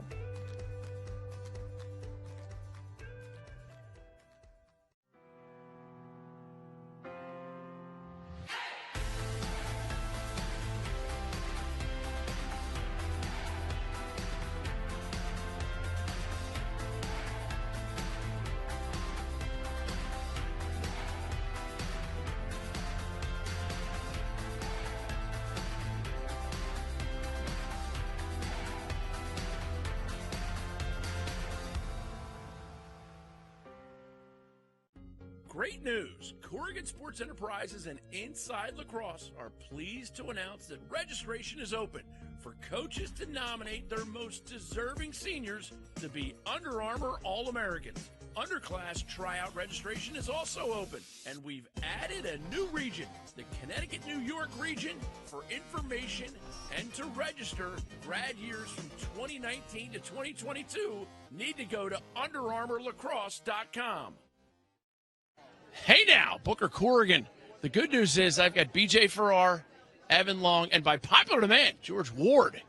Great news! Corrigan Sports Enterprises and Inside Lacrosse are pleased to announce that registration is open for coaches to nominate their most deserving seniors to be Under Armour All-Americans. Underclass tryout registration is also open, and we've added a new region, the Connecticut-New York region, for information and to register. Grad years from 2019 to 2022 need to go to UnderArmourLacrosse.com. Hey now, Booker Corrigan. The good news is I've got BJ Farrar, Evan Long, and by popular demand, George Ward.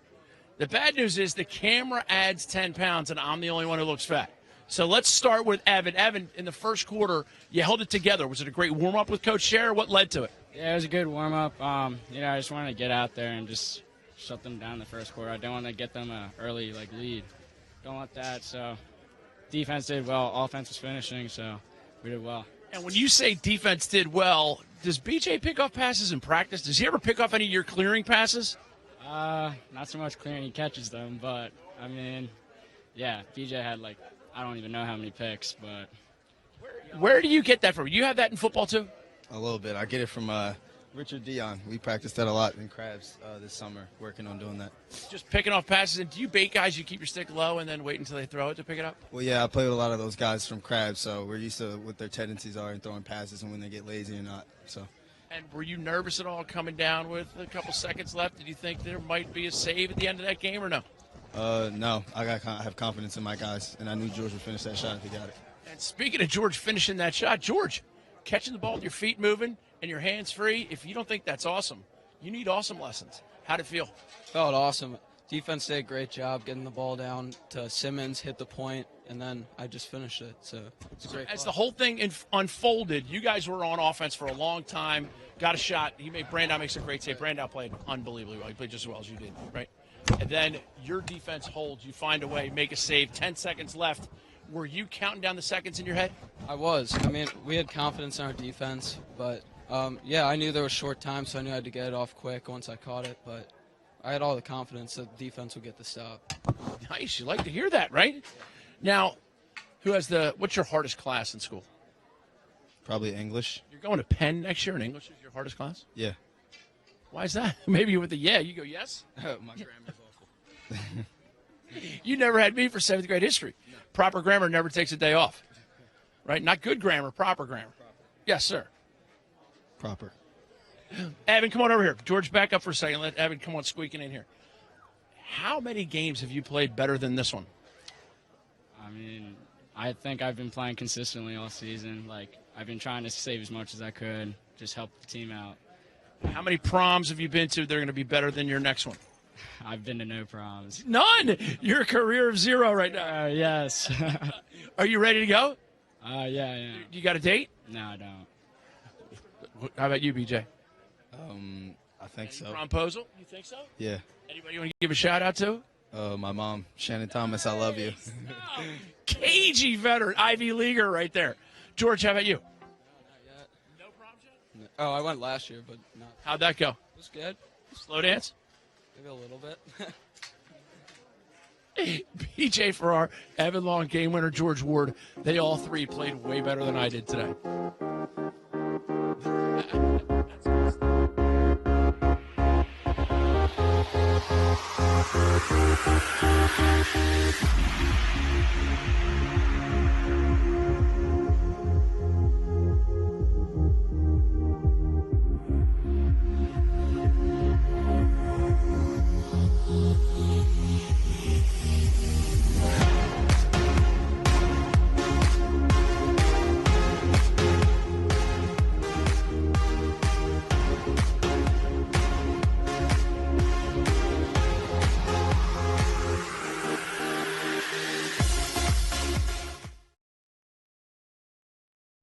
The bad news is the camera adds 10 pounds, and I'm the only one who looks fat. So let's start with Evan. Evan, in the first quarter, you held it together. Was it a great warm-up with Coach Scher? What led to it? Yeah, it was a good warm-up. I just wanted to get out there and just shut them down in the first quarter. I don't want to get them an early lead. Don't want that. So defense did well. Offense was finishing, so we did well. And when you say defense did well, does BJ pick off passes in practice? Does he ever pick off any of your clearing passes? Not so much clearing. He catches them, but, yeah, BJ had, I don't even know how many picks, but. Where do you get that from? You have that in football, too? A little bit. I get it from Richard Dion. We practiced that a lot in Crabs this summer, working on doing that. Just picking off passes. And do you bait guys, you keep your stick low and then wait until they throw it to pick it up? Well, yeah, I play with a lot of those guys from Crabs, so we're used to what their tendencies are in throwing passes and when they get lazy or not. So. And were you nervous at all coming down with a couple seconds left? Did you think there might be a save at the end of that game or no? No. I have confidence in my guys, and I knew George would finish that shot if he got it. And speaking of George finishing that shot, George, catching the ball with your feet moving and your hands free, if you don't think that's awesome, you need awesome lessons. How'd it feel? Felt awesome. Defense did a great job getting the ball down to Simmons, hit the point, and then I just finished it. So it's a great As the whole thing unfolded, you guys were on offense for a long time, got a shot. Brandow makes a great save. Brandow played unbelievably well. He played just as well as you did, right? And then your defense holds. You find a way, make a save, 10 seconds left. Were you counting down the seconds in your head? I was. We had confidence in our defense, but, I knew there was short time, so I knew I had to get it off quick once I caught it, but I had all the confidence that the defense would get the stop. Nice. You like to hear that, right? Now, what's your hardest class in school? Probably English. You're going to Penn next year, and English is your hardest class? Yeah. Why is that? Maybe with the you go yes? My grammar's awful. You never had me for 7th grade history. No. Proper grammar never takes a day off. Right? Not good grammar, proper grammar. Yes, sir. Proper. Evan, come on over here. George, back up for a second. Let Evan come on squeaking in here. How many games have you played better than this one? I mean, I think I've been playing consistently all season. Like, I've been trying to save as much as I could, just help the team out. How many proms have you been to that are going to be better than your next one? I've been to no proms. None! You're a career of 0 right now. Yes. Are you ready to go? Yeah. You got a date? No, I don't. How about you, BJ? I think so. Promposal? You think so? Yeah. Anybody you want to give a shout out to? My mom, Shannon Thomas, I love you. Cagey veteran, Ivy Leaguer right there. George, how about you? No, not yet. No proms yet? Oh, I went last year, but not. How'd that go? It was good. Slow dance? Maybe a little bit. BJ Farrar, Evan Long, game winner, George Ward. They all three played way better than I did today. That's awesome.